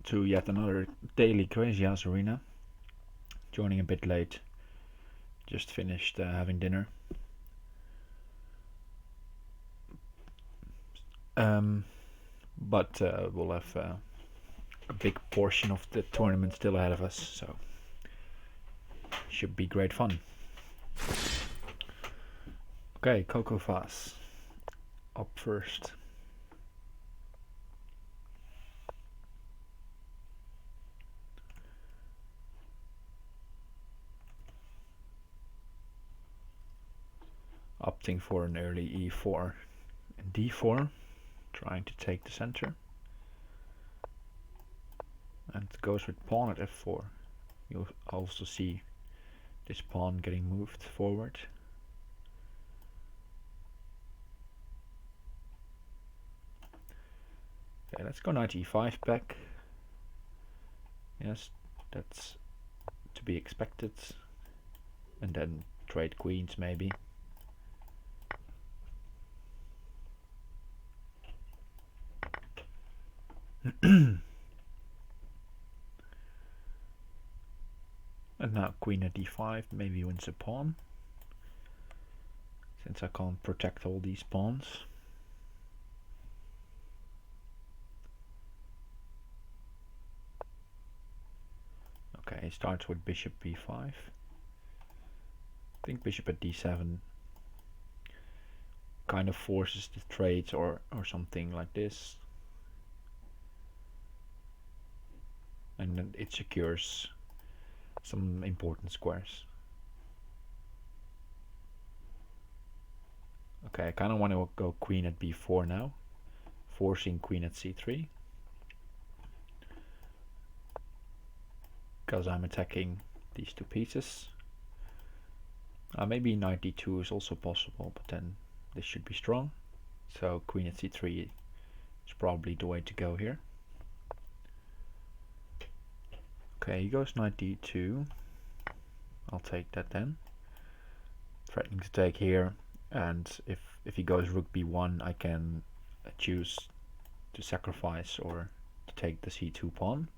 to yet another daily Crazyhouse arena. Joining a bit late. Just finished having dinner. But we'll have a big portion of the tournament still ahead of us, so should be great fun. Okay, Coco Vase up first. Opting for an early e4 and d4, trying to take the center. And it goes with pawn at f4. You'll also see this pawn getting moved forward. Okay, let's go knight e5 back. Yes, that's to be expected. And then trade queens maybe. And now queen at d5 maybe wins a pawn, since I can't protect all these pawns. Okay, he starts with bishop b5. I think bishop at d7 kind of forces the trade or something like this. And then it secures some important squares. Okay, I kind of want to go queen at b4 now, forcing queen at c3. Because I'm attacking these two pieces. Maybe knight d2 is also possible, but then this should be strong. So queen at c3 is probably the way to go here. Okay, he goes knight d2. I'll take that then. Threatening to take here, and if he goes rook b1, I can choose to sacrifice or to take the c2 pawn.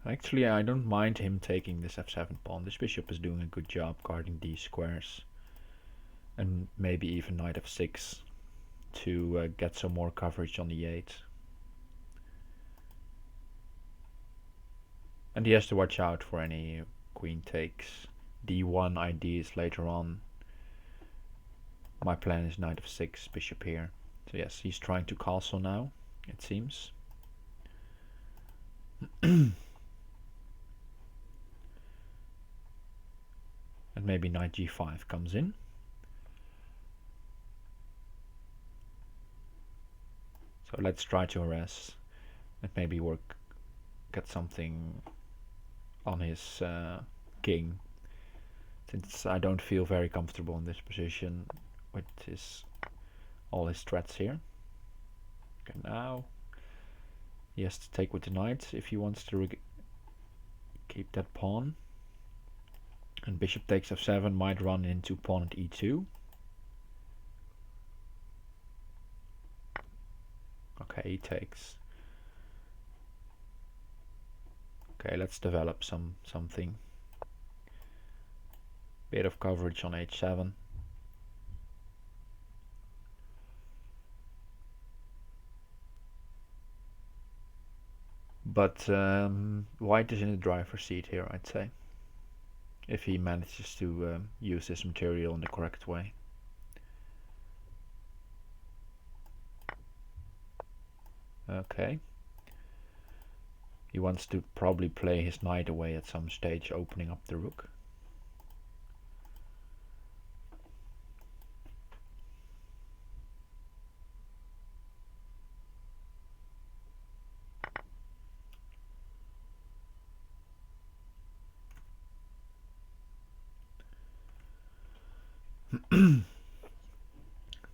Actually, I don't mind him taking this f7 pawn. This bishop is doing a good job guarding these squares. And maybe even knight f6 to get some more coverage on the e8. And he has to watch out for any queen takes. d1 ideas later on. My plan is knight f6, bishop here. So yes, he's trying to castle now, it seems. And maybe knight g5 comes in. So let's try to harass and maybe get something on his king, since I don't feel very comfortable in this position with all his threats here. Okay, now he has to take with the knight if he wants to keep that pawn. And bishop takes f7 might run into pawn at e2. Okay, he takes. Okay, let's develop something. Bit of coverage on h7. But white is in the driver's seat here, I'd say, if he manages to use this material in the correct way. Okay. He wants to probably play his knight away at some stage, opening up the rook.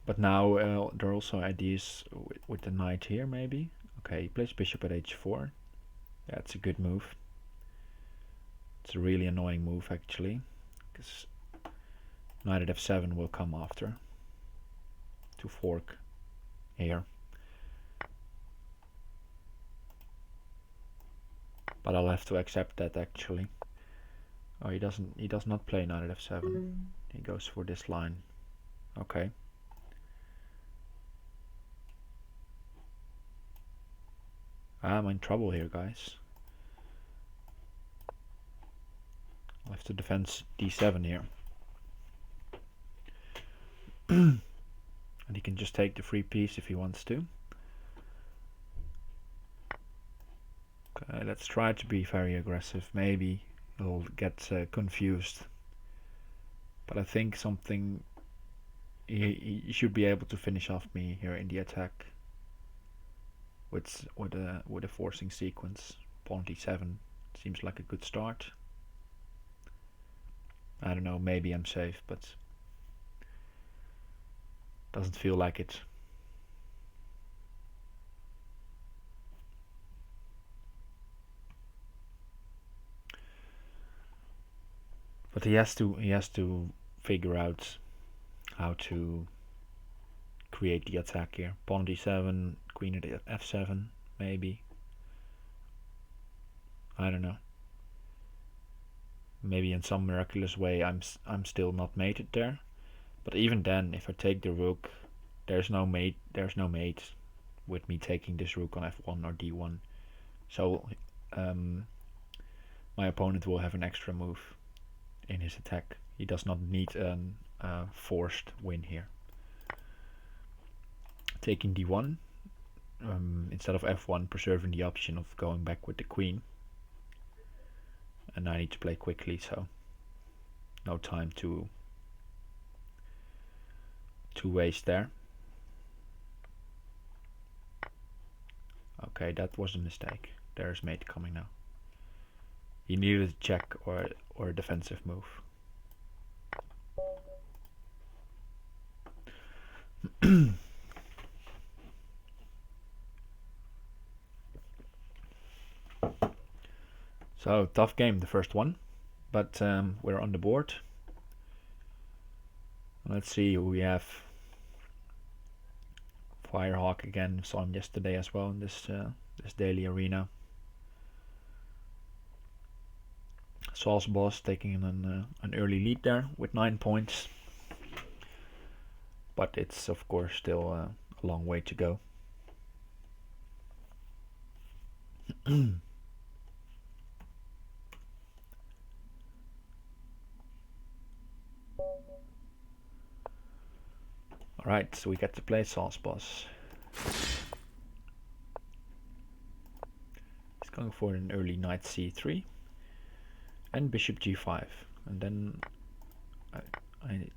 But now there are also ideas with the knight here, maybe. Okay, he plays bishop at h4. That's a good move. It's a really annoying move, actually, because knight at f7 will come after. to fork here. But I'll have to accept that actually. Oh, he does not play knight at f7. He goes for this line. Okay. I'm in trouble here, guys. I'll have to defend d7 here. And he can just take the free piece if he wants to. Okay, let's try to be very aggressive. Maybe he'll get confused. But I think something... He should be able to finish off me here in the attack. With a forcing sequence. Pawn d7 seems like a good start. I don't know, maybe I'm safe, but doesn't feel like it. But he has to figure out how to create the attack here. Pawn d7, queen at f7, maybe. I don't know. Maybe in some miraculous way I'm still not mated there. But even then, if I take the rook, there's no mate with me taking this rook on f1 or d1. So my opponent will have an extra move in his attack. He does not need a forced win here. Taking d1 instead of f1, preserving the option of going back with the queen. And I need to play quickly, so no time to waste there. Okay, that was a mistake. There's mate coming now. He needed a check or a defensive move. So, tough game, the first one. But we're on the board. Let's see who we have. Firehawk again, saw him yesterday as well in this daily arena. Saul's boss taking an early lead there with 9 points. But it's of course still a long way to go. Alright, so we get to play Saul's boss. He's going for an early knight c3 and bishop g5. And then I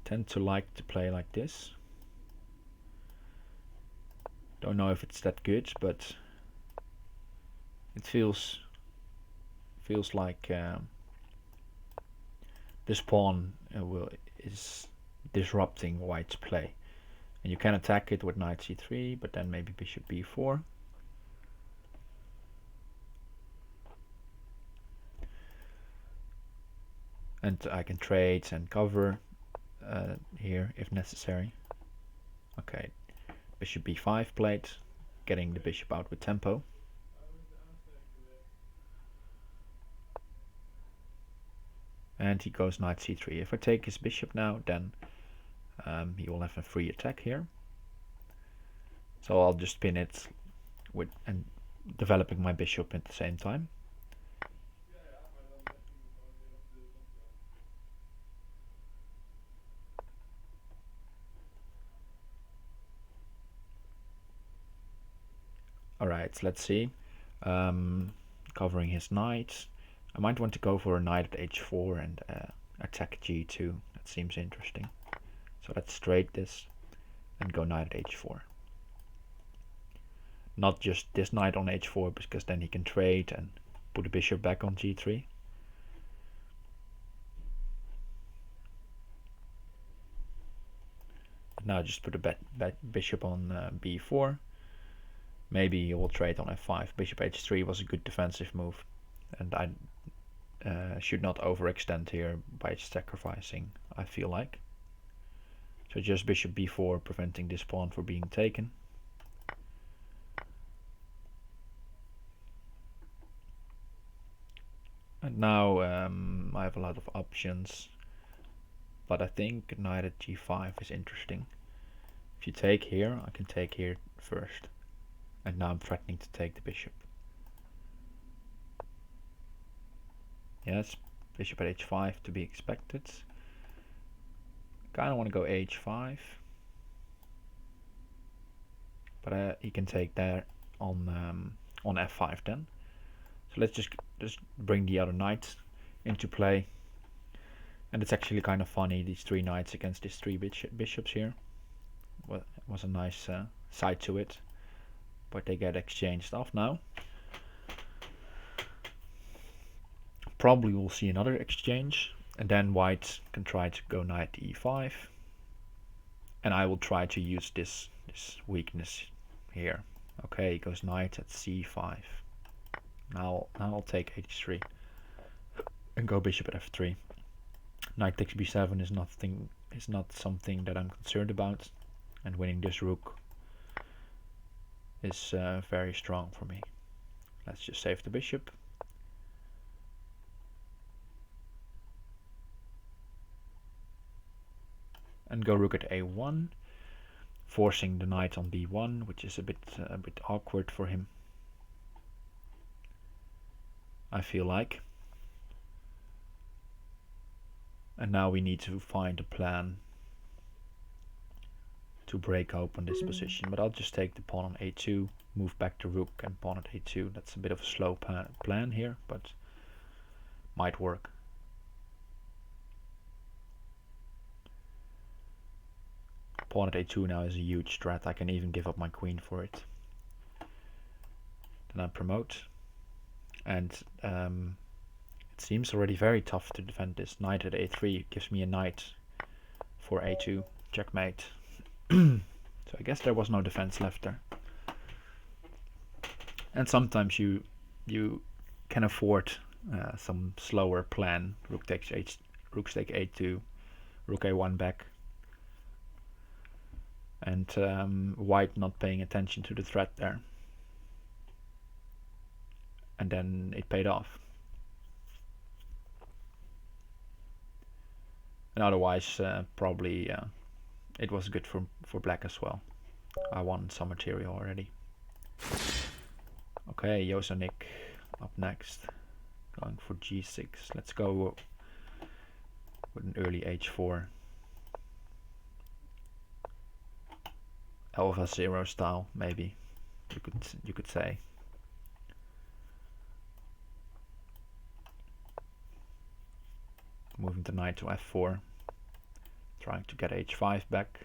tend to like to play like this. Don't know if it's that good, but it feels like this pawn is disrupting white's play. And you can attack it with knight c3, but then maybe bishop b4. And I can trade and cover here if necessary. Okay, bishop b5 played, getting the bishop out with tempo. And he goes knight c3. If I take his bishop now, then he will have a free attack here. So I'll just pin it with and developing my bishop at the same time. Alright, let's see. Covering his knight. I might want to go for a knight at h4 and attack g2. That seems interesting. So let's trade this and go knight at h4. Not just this knight on h4, because then he can trade and put the bishop back on g3. Now just put the bishop on b4. Maybe he will trade on f5. Bishop h3 was a good defensive move, and I should not overextend here by sacrificing, I feel like. So just bishop b4, preventing this pawn from being taken. And now I have a lot of options, but I think knight at g5 is interesting. If you take here, I can take here first. And now I'm threatening to take the bishop. Yes, bishop at h5 to be expected. Kinda want to go h5. But he can take there on f5 then. So let's just bring the other knight into play. And it's actually kind of funny, these 3 knights against these 3 bishops here. Well, it was a nice side to it. But they get exchanged off now. Probably we'll see another exchange. And then white can try to go knight e5. And I will try to use this weakness here. Okay, he goes knight at c5. Now I'll take h3 and go bishop at f3. Knight takes b7 is not something that I'm concerned about, and winning this rook is very strong for me. Let's just save the bishop. And go rook at a1, forcing the knight on b1, which is a bit awkward for him, I feel like. And now we need to find a plan to break open this position. But I'll just take the pawn on a2, move back the rook and pawn at a2. That's a bit of a slow plan here, but might work. Pawn at a2 now is a huge threat. I can even give up my queen for it. Then I promote. And it seems already very tough to defend this. Knight at a3 gives me a knight for a2. Checkmate. So I guess there was no defense left there. And sometimes you can afford some slower plan. Rook takes rook take a2, rook a1 back. And white not paying attention to the threat there. And then it paid off. And otherwise, probably it was good for black as well. I won some material already. Okay, Yosanik up next. Going for g6. Let's go with an early h4. Alpha 0 style, maybe you could say. Moving the knight to f4, trying to get h5 back,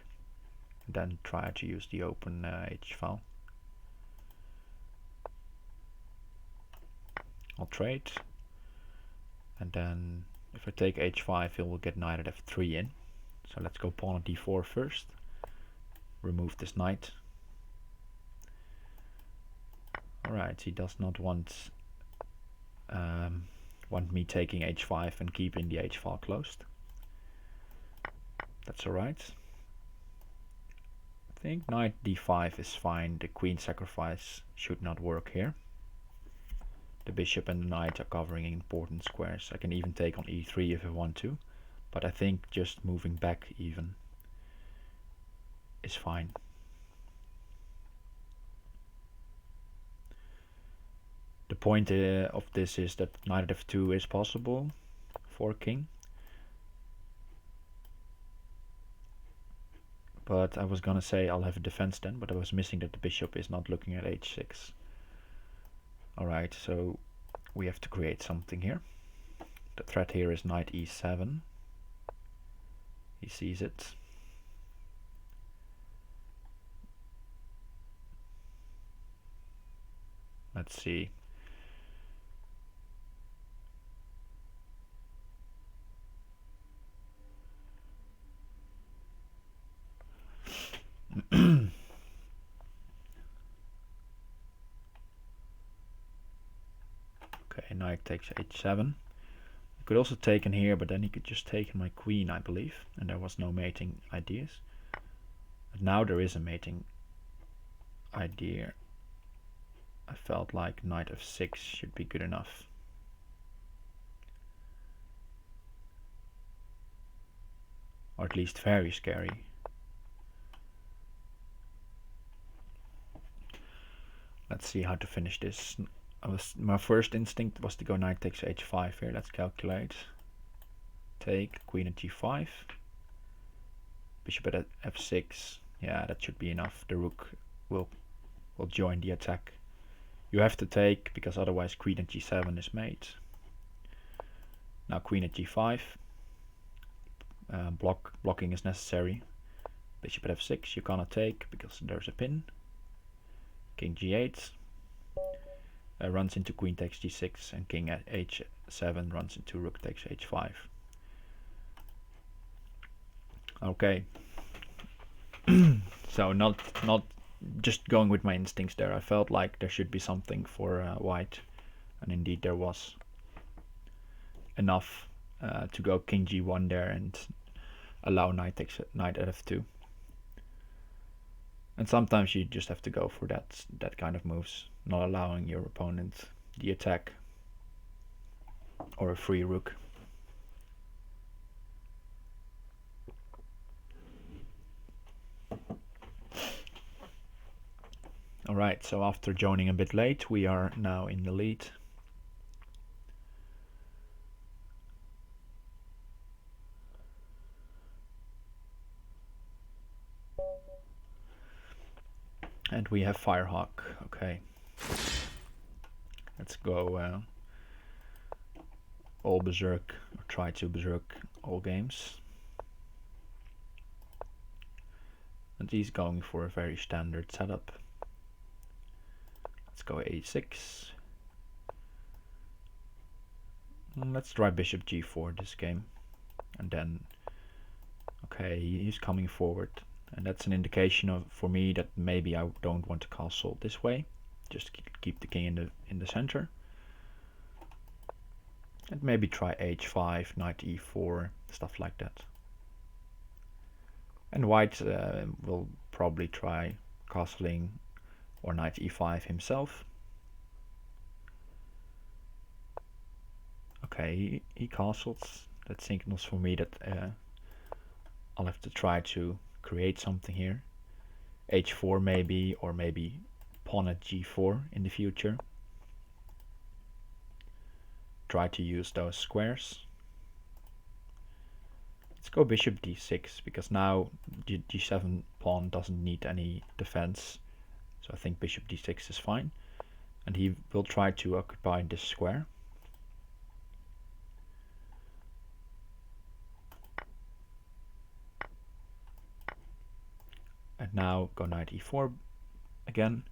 and then try to use the open h file. I'll trade, and then if I take h5, it will get knight at f3 in. So let's go pawn at d4 first. Remove this knight. Alright, he does not want me taking h5 and keeping the h file closed. That's alright. I think knight d5 is fine. The queen sacrifice should not work here. The bishop and the knight are covering important squares. I can even take on e3 if I want to, but I think just moving back even is fine. The point of this is that knight at f2 is possible for king. But I was gonna say I'll have a defense then, but I was missing that the bishop is not looking at h6. Alright, so we have to create something here. The threat here is knight e7. He sees it. Let's see. Okay, knight takes h7. Could also take in here, but then he could just take in my queen, I believe, and there was no mating ideas. But now there is a mating idea. I felt like knight f6 should be good enough. Or at least very scary. Let's see how to finish this. My first instinct was to go knight takes h5 here. Let's calculate. Take queen at g5. Bishop at f6. Yeah, that should be enough. The rook will join the attack. You have to take, because otherwise queen at g7 is made. Now queen at g5. Blocking is necessary. Bishop at f6 you cannot take because there's a pin. King g8 runs into queen takes g6, and king at h7 runs into rook takes h5. Okay. So not just going with my instincts there. I felt like there should be something for white, and indeed there was enough to go king g1 there and allow knight at f2. And sometimes you just have to go for that kind of moves, not allowing your opponent the attack or a free rook. Alright, so after joining a bit late, we are now in the lead. And we have Firehawk. Okay. Let's go all berserk, or try to berserk all games. And he's going for a very standard setup. Let's go a6. Let's try bishop g4 this game. And then, okay, he's coming forward. And that's an indication for me that maybe I don't want to castle this way. Just keep the king in the center. And maybe try h5, knight e4, stuff like that. And white will probably try castling or knight e5 himself. Okay, he castles. That signals for me that I'll have to try to create something here. h4 maybe, or maybe pawn at g4 in the future. Try to use those squares. Let's go bishop d6, because now the g7 pawn doesn't need any defense. So I think bishop d6 is fine. And he will try to occupy this square. And now go knight e4 again.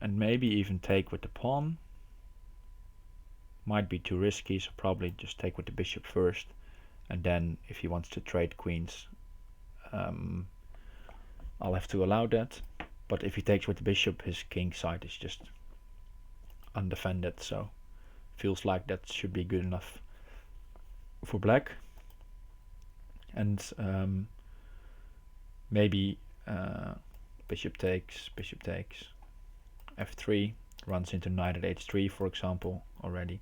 And maybe even take with the pawn. Might be too risky, so probably just take with the bishop first. And then if he wants to trade queens, I'll have to allow that. But if he takes with the bishop, his king side is just undefended. So feels like that should be good enough for black. And maybe bishop takes, f3, runs into knight at h3, for example, already.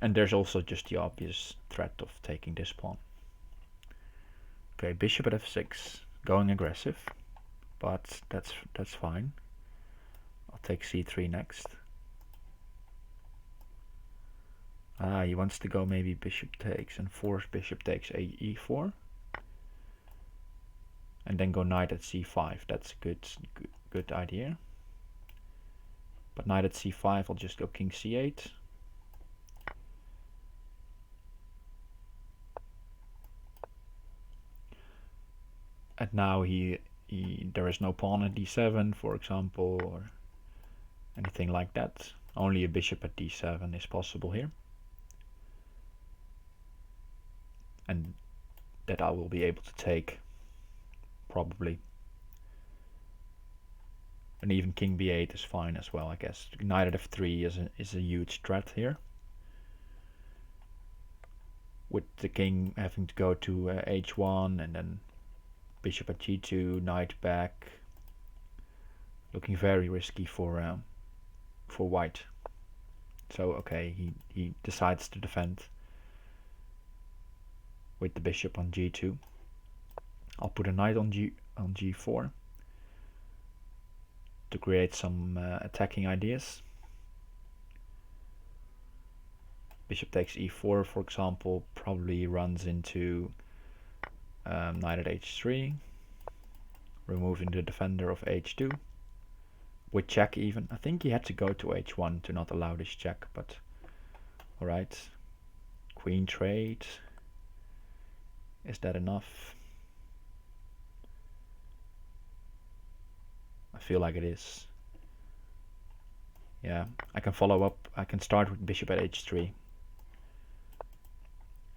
And there's also just the obvious threat of taking this pawn. Okay, bishop at f6, going aggressive, but that's fine. I'll take c3 next. He wants to go maybe bishop takes and force bishop takes e4. And then go knight at c5. That's a good idea. But knight at c5, I'll just go king c8. And now there is no pawn at d7, for example, or anything like that. Only a bishop at d7 is possible here. And that I will be able to take, probably. And even king b8 is fine as well, I guess. Knight at f3 is a huge threat here. with the king having to go to h1 and then bishop at g2, knight back. Looking very risky for white. So okay, he decides to defend with the bishop on g2. I'll put a knight on g4 to create some attacking ideas. Bishop takes e4, for example, probably runs into knight at h3, removing the defender of h2. With check even. I think he had to go to h1 to not allow this check, but alright. Queen trade. Is that enough? I feel like it is. Yeah, I can follow up. I can start with bishop at h3.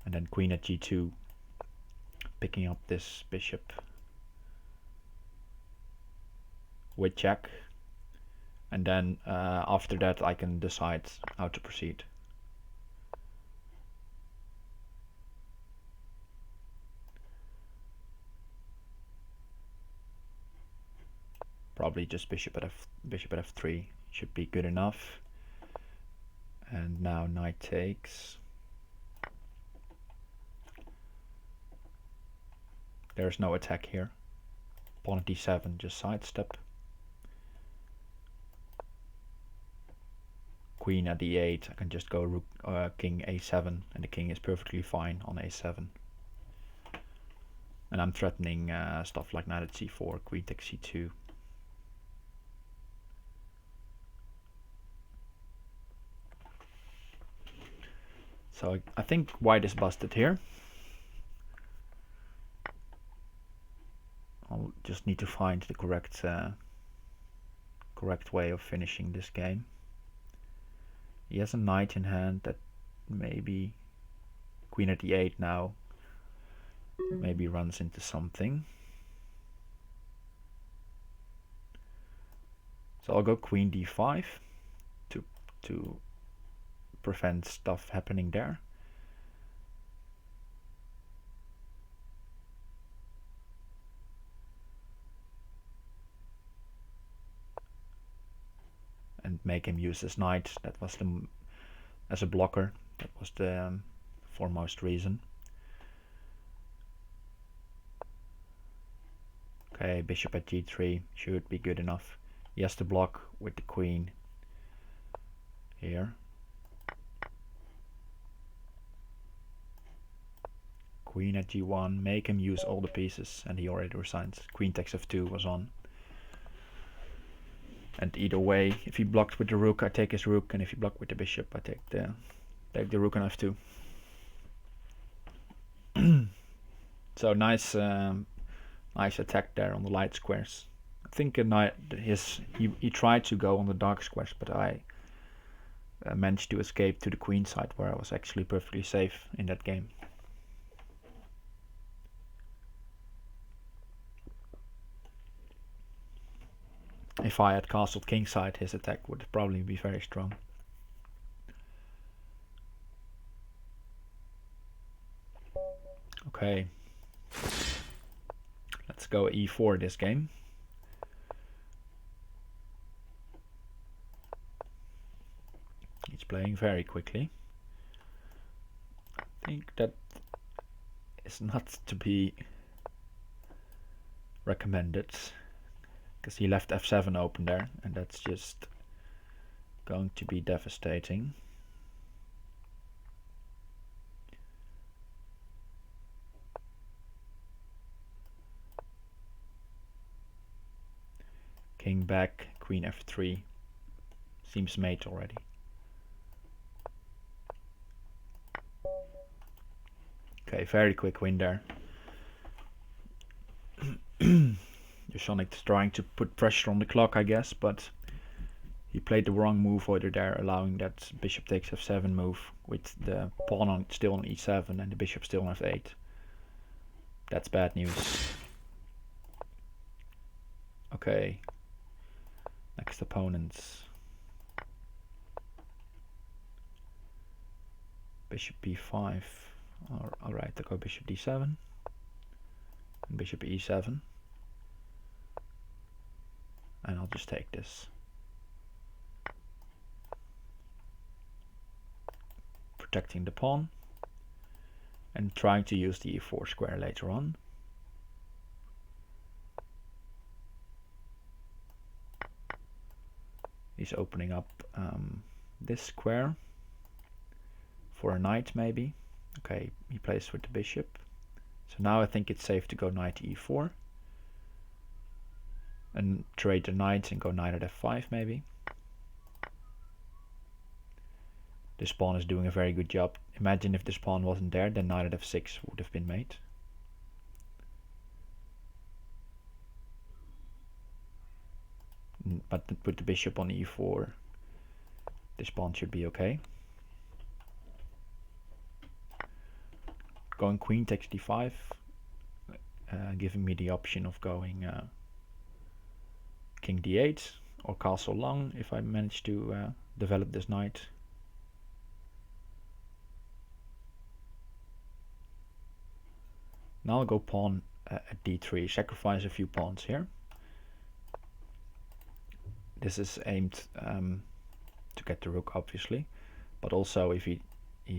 And then queen at g2. Picking up this bishop. With check. And then after that I can decide how to proceed. Probably just bishop at f3 should be good enough. And now knight takes. There's no attack here. Pawn at d7, just sidestep. Queen at d8, I can just go rook, king a7, and the king is perfectly fine on a7. And I'm threatening stuff like knight at c4, queen takes c2. So I think white is busted here. I'll just need to find the correct way of finishing this game. He has a knight in hand that maybe queen at d8 now maybe runs into something. So I'll go queen d5 to prevent stuff happening there. And make him use his knight. That was as a blocker. That was the foremost reason. Okay, bishop at g3 should be good enough. He has to block with the queen here. Queen at g1, make him use all the pieces, and he already resigns. Queen takes f2 was on. And either way, if he blocks with the rook, I take his rook, and if he blocks with the bishop, I take the rook on f2. So nice attack there on the light squares. I think he tried to go on the dark squares, but I managed to escape to the queen side, where I was actually perfectly safe in that game. If I had castled kingside, his attack would probably be very strong. Okay. Let's go e4 this game. He's playing very quickly. I think that is not to be recommended, because he left f7 open there, and that's just going to be devastating. King back, queen f3. Seems mate already. Okay, very quick win there. Sonic is trying to put pressure on the clock, I guess, but he played the wrong move order there, allowing that bishop takes f7 move with the pawn still on e7 and the bishop still on f8. That's bad news. Okay. Next opponents. Bishop b5. Alright, I go bishop d7 and bishop e7, and I'll just take this. Protecting the pawn and trying to use the e4 square later on. He's opening up this square for a knight maybe. Okay, he plays with the bishop. So now I think it's safe to go knight to e4 and trade the knight and go knight at f5 maybe. This pawn is doing a very good job. Imagine if this pawn wasn't there, then knight at f6 would have been made. But with the bishop on e4, this pawn should be okay. Going queen takes d5, giving me the option of going king d8 or castle long if I manage to develop this knight. Now I'll go pawn at d3, sacrifice a few pawns here. This is aimed to get the rook obviously, but also if he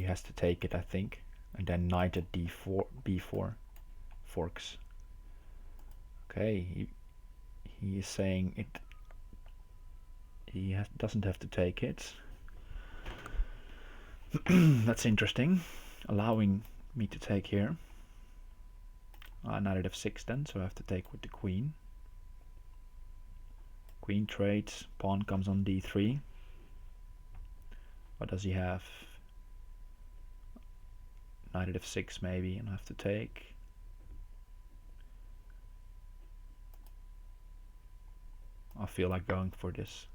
has to take it, I think, and then knight at d4, b4 forks. Okay, he is saying it. He doesn't have to take it. That's interesting, allowing me to take here. Knight at f6 then, so I have to take with the queen. Queen trades, pawn comes on d3. What does he have? Knight at f6 maybe, and I have to take. I feel like going for this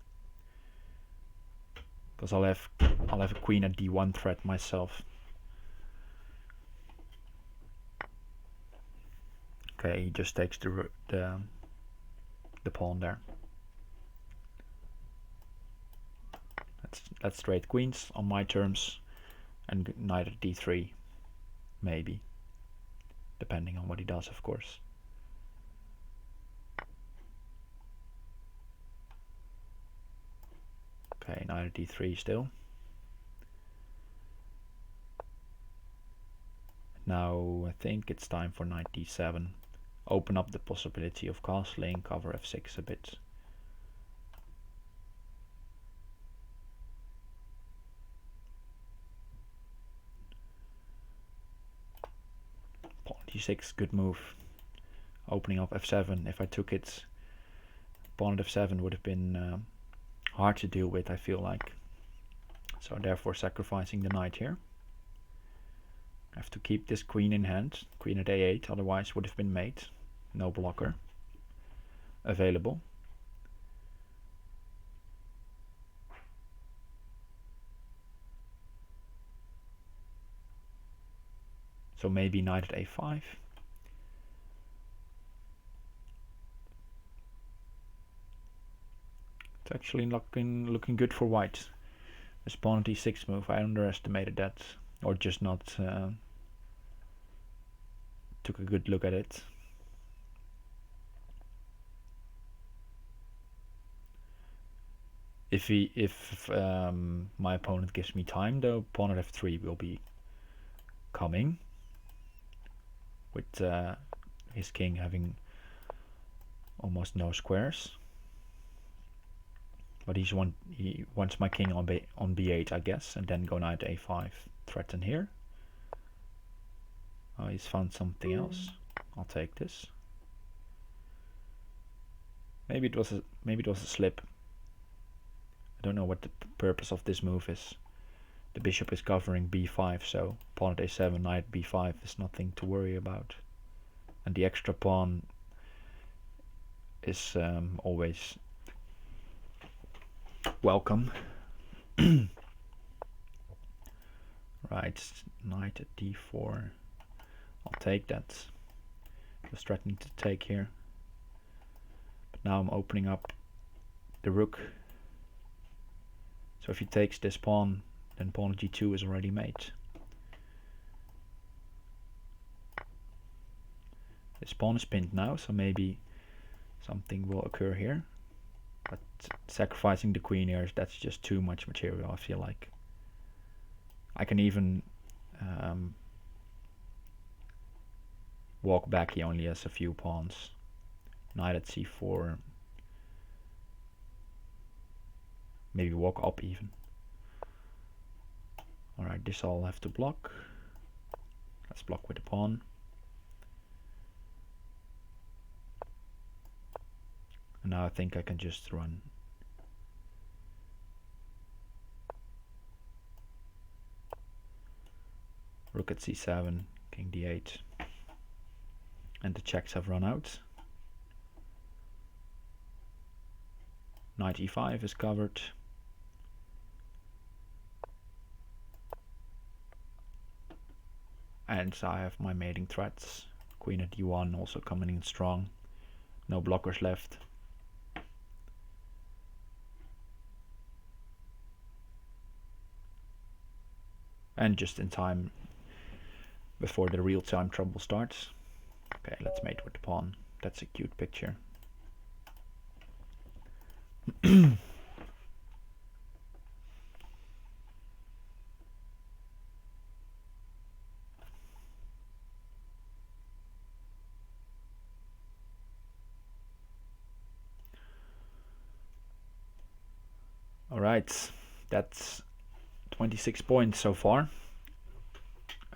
because I'll have a queen at d1 threat myself. Okay, he just takes the pawn there. Let's trade queens on my terms and knight at d3 maybe, depending on what he does, of course. Okay, knight at d3 still. Now I think it's time for knight d7. Open up the possibility of castling, cover f6 a bit. Pawn d6, good move. Opening up f7. If I took it, pawn at f7 would have been hard to deal with, I feel like. So therefore sacrificing the knight here. I have to keep this queen in hand. Queen at a8, otherwise would have been mate. No blocker available. So maybe knight at a5. It's actually looking good for white. This pawn at d6 move, I underestimated that, or just not took a good look at it. If my opponent gives me time, though, pawn at f3 will be coming, with his king having almost no squares. But he wants my king on b8, I guess, and then go knight a5, threaten here. Oh, he's found something else. I'll take this. Maybe it was a slip. I don't know what the purpose of this move is. The bishop is covering b5, so pawn at a7, knight b5 is nothing to worry about. And the extra pawn is always welcome. Right, knight at d4. I'll take that. Just threatening to take here. But now I'm opening up the rook. So if he takes this pawn, then pawn at g2 is already made. His pawn is pinned now, so maybe something will occur here. But sacrificing the queen here, that's just too much material, I feel like. I can even walk back. He only has a few pawns. Knight at c4. Maybe walk up even. Alright, this I'll have to block. Let's block with the pawn. And now I think I can just run. Rook at c7, king d8. And the checks have run out. Knight e5 is covered. And so I have my mating threats. Queen at d1 also coming in strong. No blockers left. And just in time before the real time trouble starts. Okay, let's mate with the pawn. That's a cute picture. Alright, that's 26 points so far.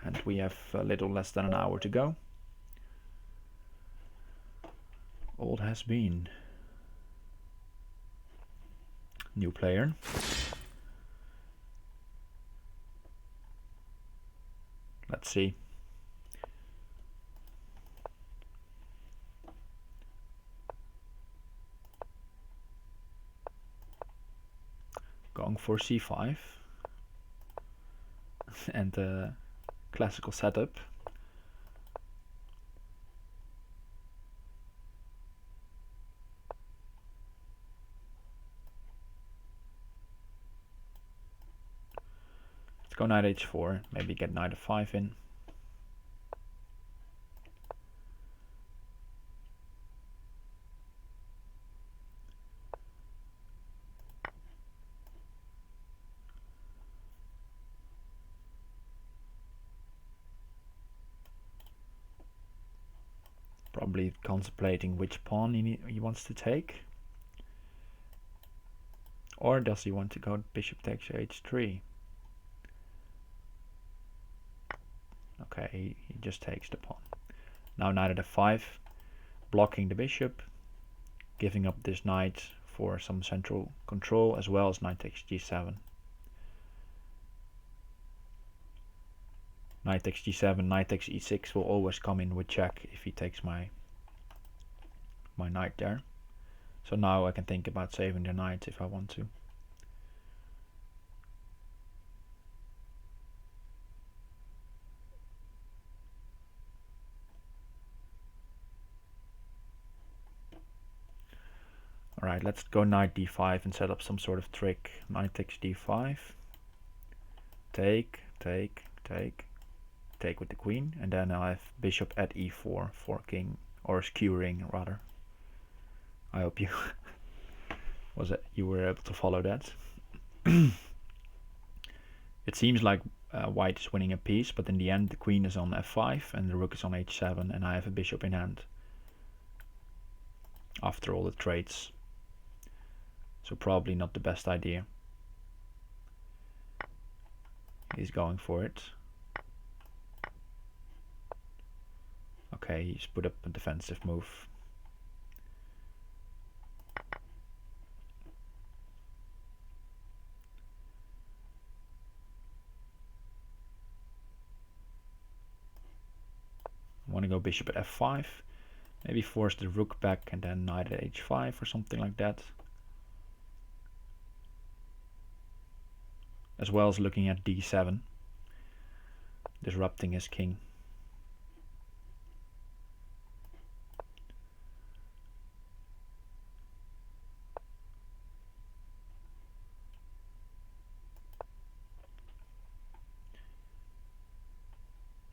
And we have a little less than an hour to go. Old has been. New player. Let's see. Going for c5. And the classical setup. Let's go knight h4, maybe get knight f5 in. Probably contemplating which pawn he wants to take. Or does he want to go bishop takes h3? Okay, he just takes the pawn. Now knight at f5, blocking the bishop, giving up this knight for some central control, as well as knight takes g7. Knight takes g7, knight takes e6 will always come in with check if he takes my knight there. So now I can think about saving the knight if I want to. Alright, let's go knight d5 and set up some sort of trick. Knight takes d5. Take, take, take. Take with the queen. And then I have bishop at e4 for king, or skewering rather. I hope you you were able to follow that. It seems like white is winning a piece, but in the end the queen is on f5 and the rook is on h7 and I have a bishop in hand. After all the trades. So probably not the best idea. He's going for it. Okay, he's put up a defensive move. I want to go bishop at f5. Maybe force the rook back and then knight at h5 or something like that. As well as looking at d7. Disrupting his king.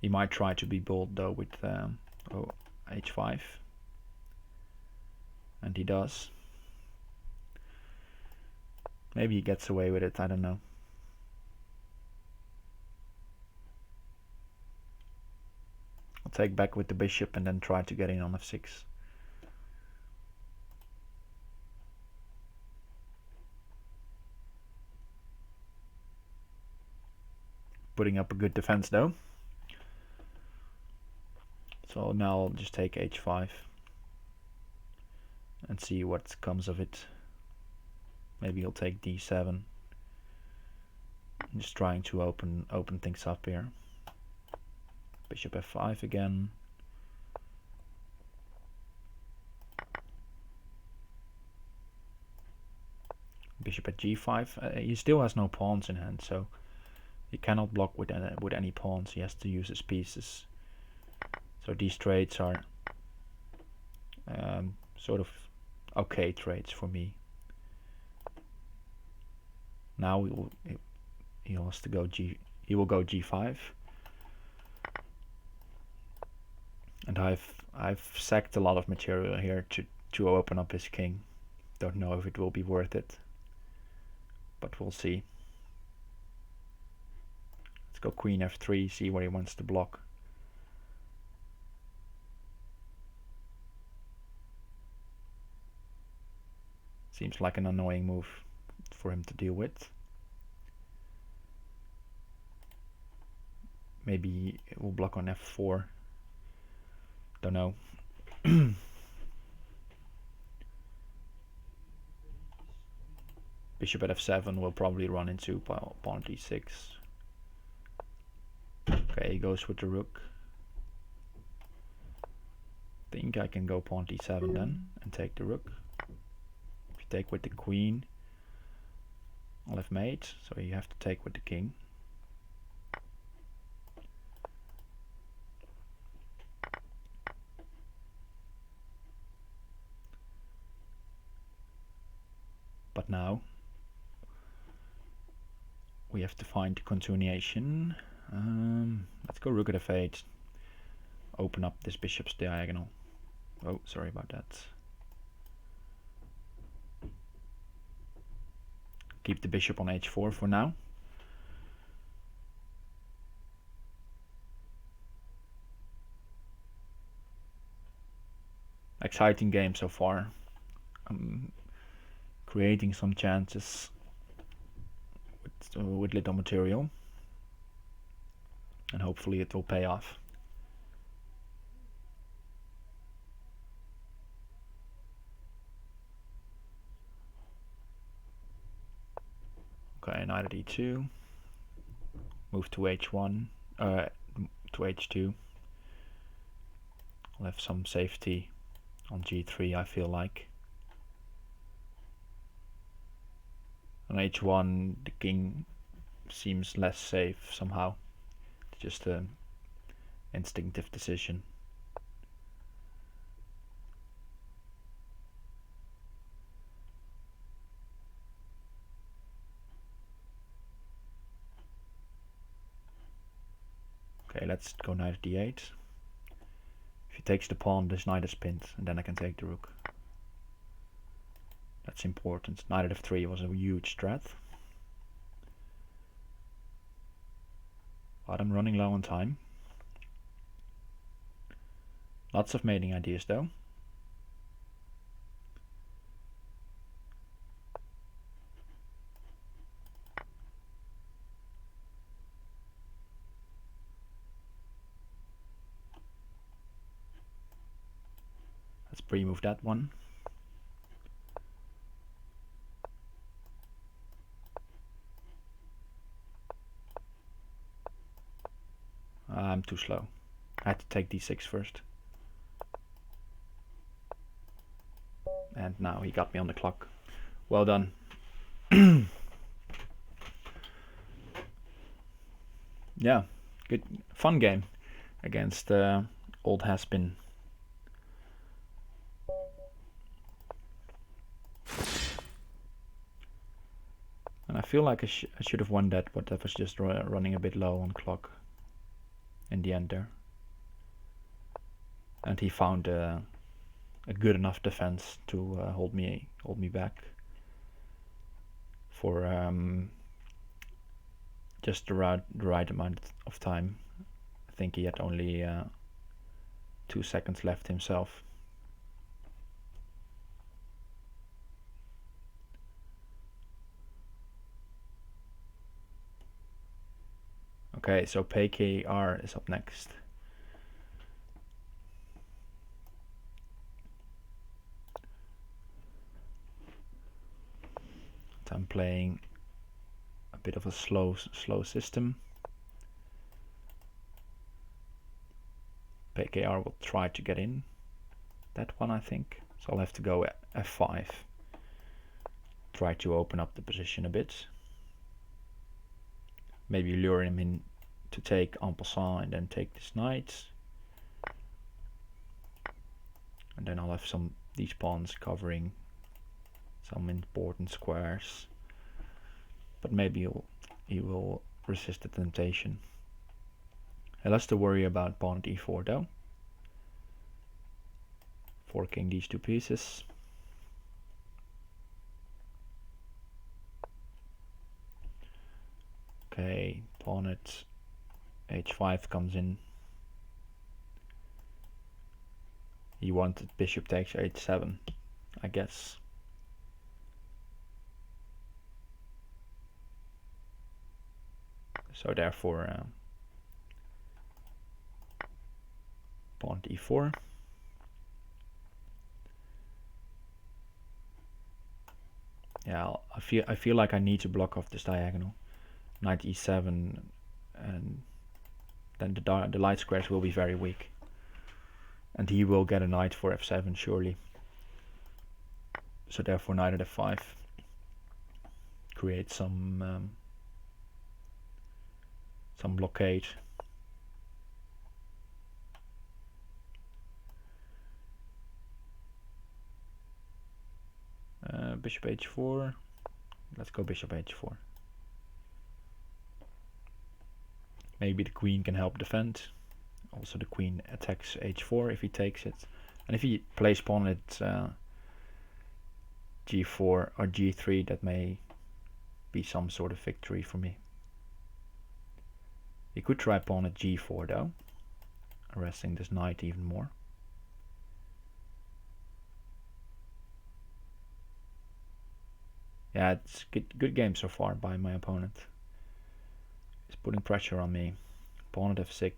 He might try to be bold though with h5. And he does. Maybe he gets away with it, I don't know. I'll take back with the bishop and then try to get in on f6. Putting up a good defense though. So now I'll just take h5 and see what comes of it. Maybe he'll take d7. I'm just trying to open things up here. Bishop f5 again. Bishop at g5. He still has no pawns in hand, so he cannot block with any pawns. He has to use his pieces. So these trades are sort of okay trades for me. Now he wants to go he will go g5. And I've sacked a lot of material here to open up his king. Don't know if it will be worth it, but we'll see. Let's go queen f3, see where he wants to block. Seems like an annoying move for him to deal with. Maybe it will block on f4. Don't know. Bishop at f7 will probably run into pawn d6. Okay, he goes with the rook. Think I can go pawn d7 then and take the rook. If you take with the queen, I'll have mate, so you have to take with the king. But now we have to find the continuation. Let's go rook at f8. Open up this bishop's diagonal. Oh, sorry about that. Keep the bishop on h4 for now. Exciting game so far. Creating some chances with little material, and hopefully it will pay off. Okay, knight at e2. Move to h1, to h2. I'll have some safety on g3, I feel like. On h1 the king seems less safe somehow. It's just an instinctive decision. Okay, let's go knight at d8. If he takes the pawn, this knight is pinned, and then I can take the rook. That's important. Knight at f3 was a huge threat. But I'm running low on time. Lots of mating ideas though. Let's pre-move that one. I'm too slow. I had to take d6 first. And now he got me on the clock. Well done. Yeah, good, fun game against old has-been. And I feel like I should have won that, but I was just running a bit low on clock in the end there. and he found a good enough defense to hold me back for just the right amount of time. I think he had only 2 seconds left himself. Okay, so PKR is up next. I'm playing a bit of a slow system. PKR will try to get in that one, I think. So I'll have to go f5. Try to open up the position a bit. Maybe lure him in to take en passant and then take this knight. And then I'll have these pawns covering some important squares. But maybe he will resist the temptation. He has to worry about pawn at e4 though. Forking these 2 pieces. Okay, pawn at h5 comes in. He wanted bishop takes h7, I guess. So therefore, pawn to e4. Yeah, I feel like I need to block off this diagonal. Knight e7, and then the light squares will be very weak. And he will get a knight for f7 surely. So therefore knight at f5 creates some blockade. Bishop h4. Let's go bishop h4. Maybe the queen can help defend. Also the queen attacks h4 if he takes it. And if he plays pawn at g4 or g3, that may be some sort of victory for me. He could try pawn at g4 though, arresting this knight even more. Yeah, it's good game so far by my opponent. He's putting pressure on me. Pawn at f6.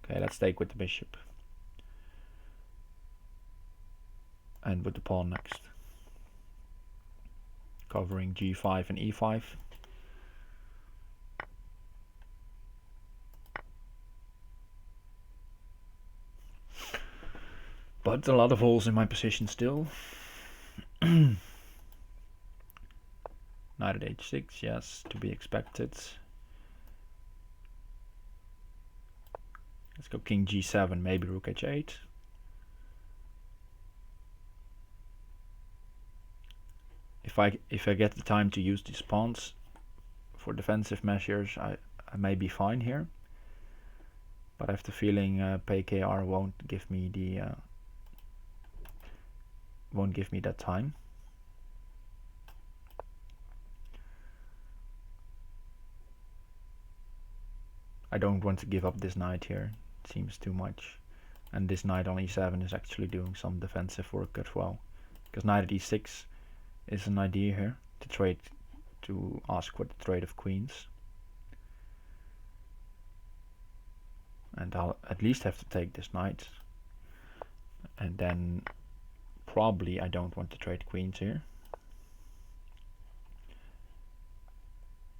Okay, let's take with the bishop. And with the pawn next. Covering g5 and e5. But a lot of holes in my position still. Knight at h6, yes, to be expected. Let's go king g7, maybe rook h8. If I get the time to use these pawns for defensive measures, I may be fine here. But I have the feeling PKR won't give me that time. I don't want to give up this knight here. It seems too much. And this knight on e7 is actually doing some defensive work as well. Because knight at e6 is an idea here to ask for the trade of queens. And I'll at least have to take this knight. And then probably I don't want to trade queens here.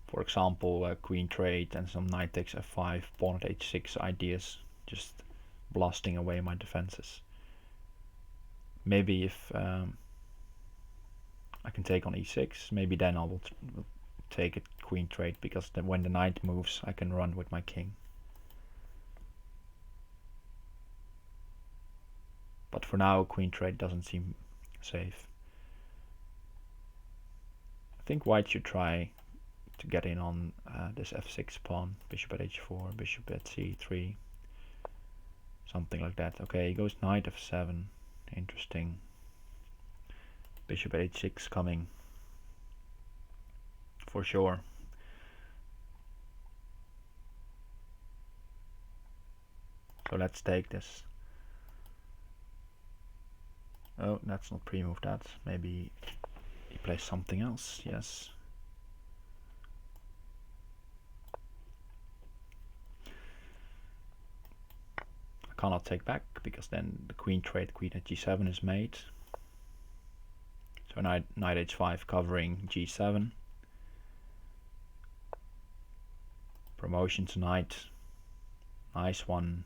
For example, queen trade and some knight takes f5, pawn at h6 ideas, just blasting away my defenses. Maybe if I can take on e6, maybe then I will take a queen trade, because then when the knight moves I can run with my king. But for now, queen trade doesn't seem safe. I think white should try to get in on this f6 pawn, bishop at h4, bishop at c3, something like that. Okay, he goes knight f7, interesting. Bishop at h6 coming, for sure. So let's take this. Oh, that's not pre-move that. Maybe he plays something else, yes. I cannot take back because then the queen trade, queen at g7 is made. So knight h5 covering g7. Promotion tonight. Nice one.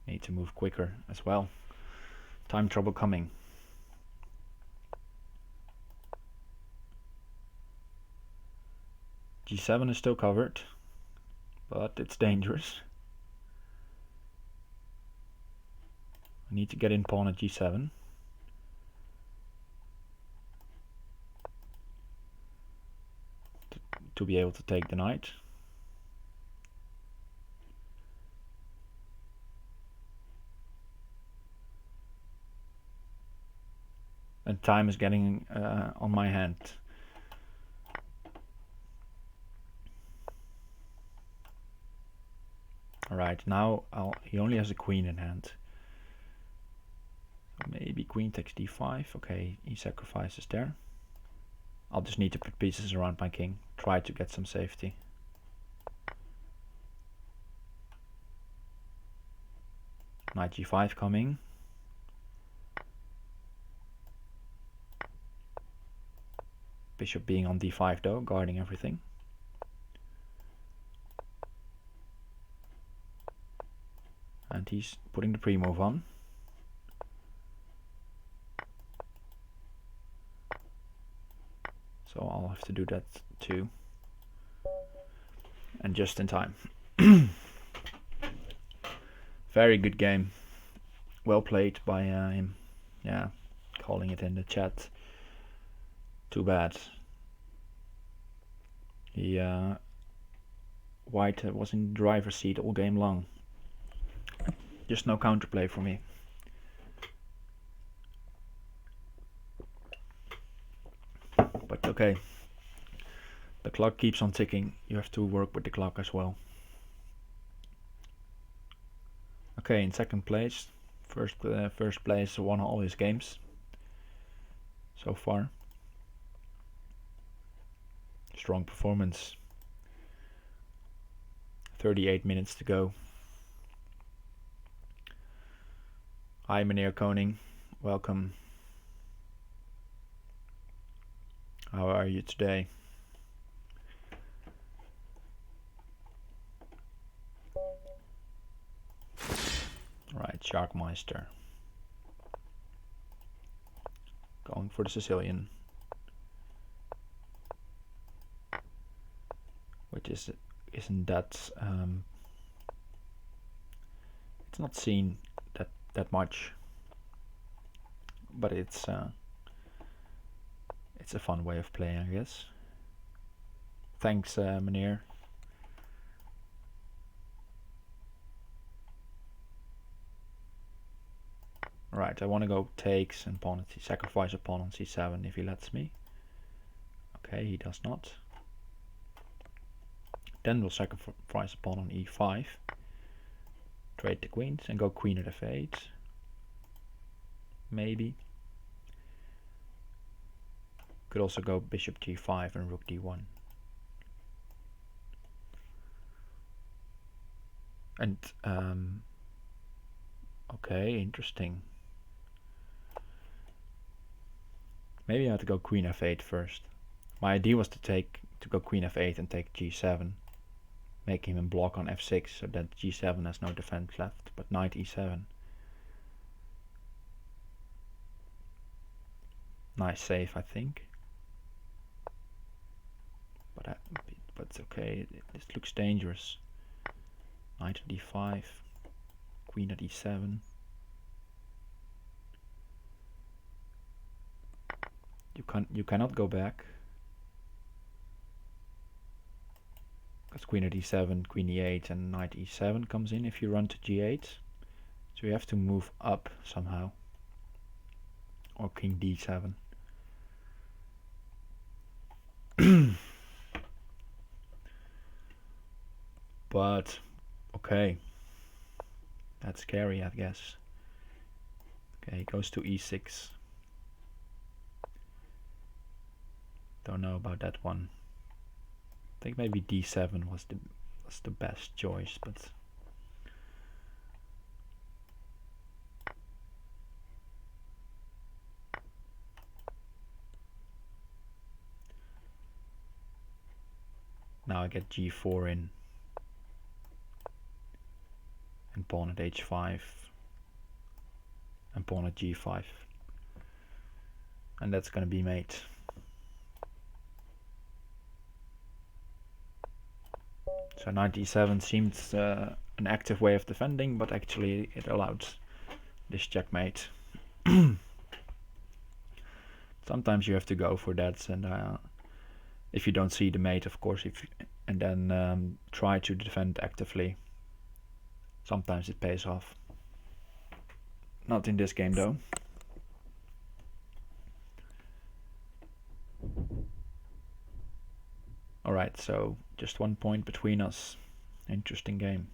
Need to move quicker as well. Time trouble coming. G7 is still covered, but it's dangerous. I need to get in pawn at G7. To be able to take the knight. And time is getting on my hand. Alright, now he only has a queen in hand. So maybe queen takes d5. Okay, he sacrifices there. I'll just need to put pieces around my king. Try to get some safety. Knight g5 coming. Bishop being on d5 though, guarding everything. And he's putting the pre-move on. So I'll have to do that too. And just in time. Very good game. Well played by him. Yeah, calling it in the chat. Too bad. He White was in the driver's seat all game long. Just no counterplay for me. But okay. The clock keeps on ticking. You have to work with the clock as well. Okay, in second place. First place won all his games so far. Strong performance. 38 minutes to go. Hi meneer Koning, welcome. How are you today? Right, Sharkmeister. Going for the Sicilian. Which isn't that it's not seen that much, but it's a fun way of playing, I guess. Thanks, meneer. Right, I want to go takes and pawn at sacrifice a pawn on c7 if he lets me. Okay, he does not. Then we'll sacrifice a pawn on e5. Trade the queens and go queen at f8. Maybe. Could also go bishop g5 and rook d1. And okay, interesting. Maybe I have to go queen f8 first. My idea was to go queen f8 and take g7, make him a block on f6 so that g7 has no defense left. But knight e7. Nice save, I think. But it's okay. This looks dangerous. Knight at d5, queen at e7. You cannot go back. Because queen at e7, queen e8 and knight e7 comes in if you run to g8. So you have to move up somehow. Or king d7. But, okay. That's scary, I guess. Okay, he goes to e6. Don't know about that one. I think maybe d7 was the best choice, but now I get g4 in and pawn at h5 and pawn at g5, and that's gonna be mate. So knight e7 seems an active way of defending, but actually it allowed this checkmate. Sometimes you have to go for that, and if you don't see the mate, of course, and then try to defend actively. Sometimes it pays off. Not in this game though. Alright, so just 1 point between us. Interesting game.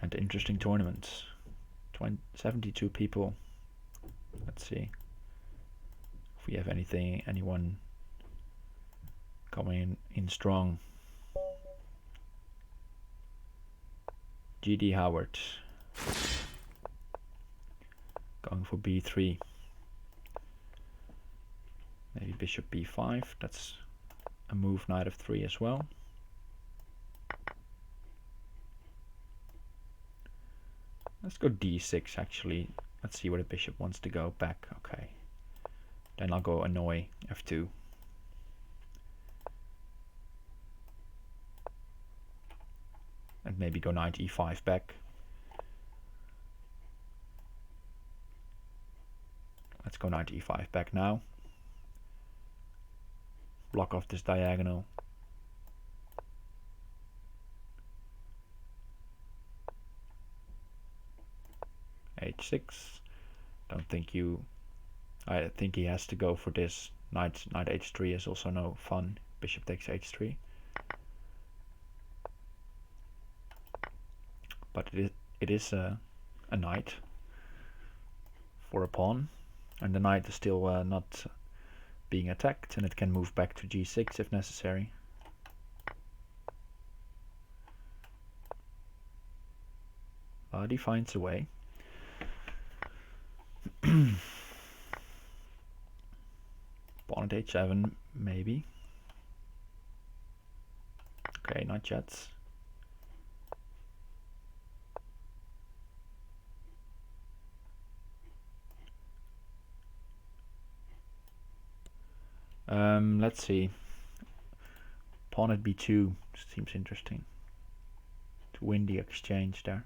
And interesting tournament. 72 people. Let's see if we have anyone coming in strong. GD Howard going for b3. Maybe bishop b5. That's a move. Knight of 3 as well. Let's go d6 actually. Let's see where the bishop wants to go. Back. Okay. Then I'll go annoy f2. And maybe go knight e5 back. Let's go knight e5 back now. Block off this diagonal. h6. I think he has to go for this. Knight h3 is also no fun. Bishop takes h3. But it is a knight for a pawn, and the knight is still not being attacked, and it can move back to g6 if necessary. But he finds a way. Pawn at h7 maybe. Okay, not yet. Let's see. Pawn at b2 seems interesting. To win the exchange there.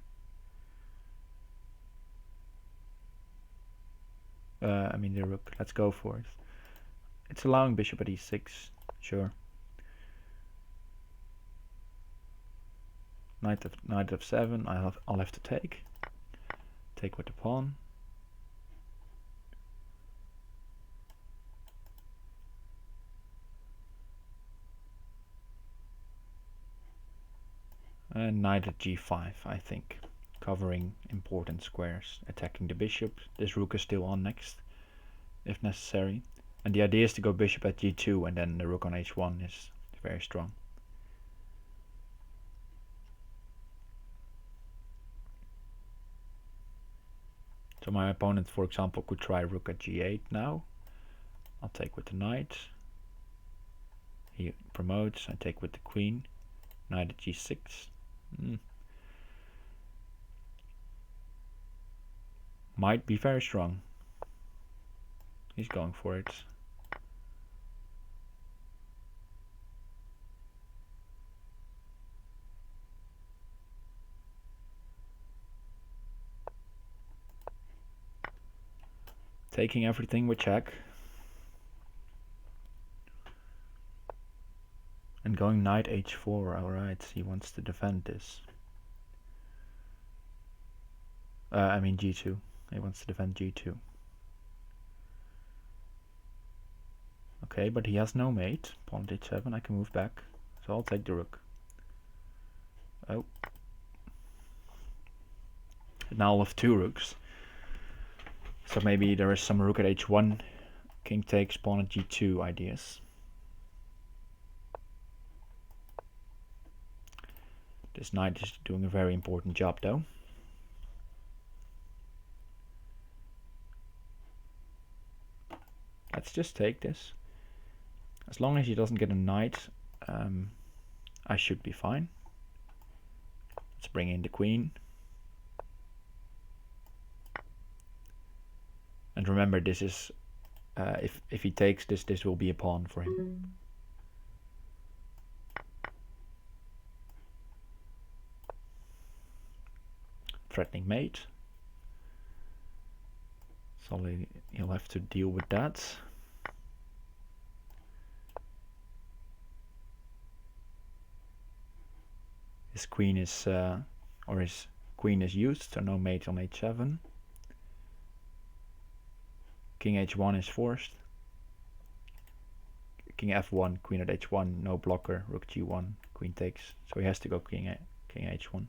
I mean the rook. Let's go for it. It's allowing bishop at e6. Sure. Knight of 7. I'll have to take. Take with the pawn. And knight at g5, I think. Covering important squares, attacking the bishop. This rook is still on next, if necessary. And the idea is to go bishop at g2, and then the rook on h1 is very strong. So my opponent, for example, could try rook at g8 now. I'll take with the knight. He promotes. I take with the queen. Knight at g6. Might be very strong. He's going for it. taking everything with check. And going knight h4, alright, he wants to defend this. I mean g2. He wants to defend g2. Okay, but he has no mate. Pawn h7, I can move back. So I'll take the rook. Oh. Now I'll have two rooks. So maybe there is some rook at h1, king takes, pawn at g2 ideas. This knight is doing a very important job though. Let's just take this. As long as he doesn't get a knight, I should be fine. Let's bring in the queen. And remember, this is if he takes this, this will be a pawn for him. Threatening mate. So he'll have to deal with that. His queen is his queen is used, so no mate on h7. King h1 is forced. King f1, queen at h1, no blocker. Rook g1, queen takes. So he has to go king h1.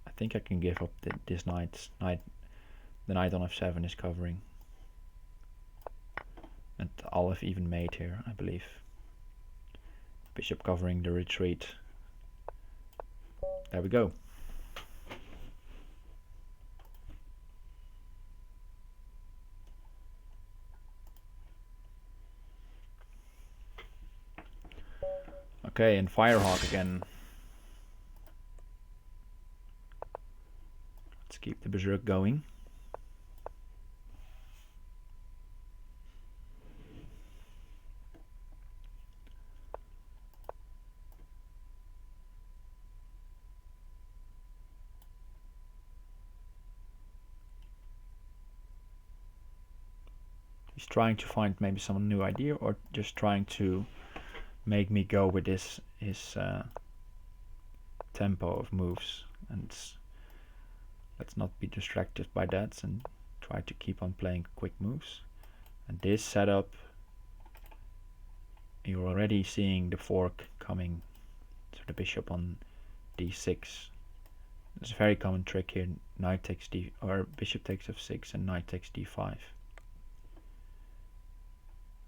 I think I can give up this knight. The knight on f7 is covering. And I'll have even mate here, I believe. Bishop covering the retreat. There we go. Okay, and Firehawk again. Let's keep the berserk going. He's trying to find maybe some new idea, or just trying to make me go with his tempo of moves, and let's not be distracted by that and try to keep on playing quick moves. And this setup, you're already seeing the fork coming, so the bishop on d6. It's a very common trick here. Knight takes d, or bishop takes f6 and knight takes d5.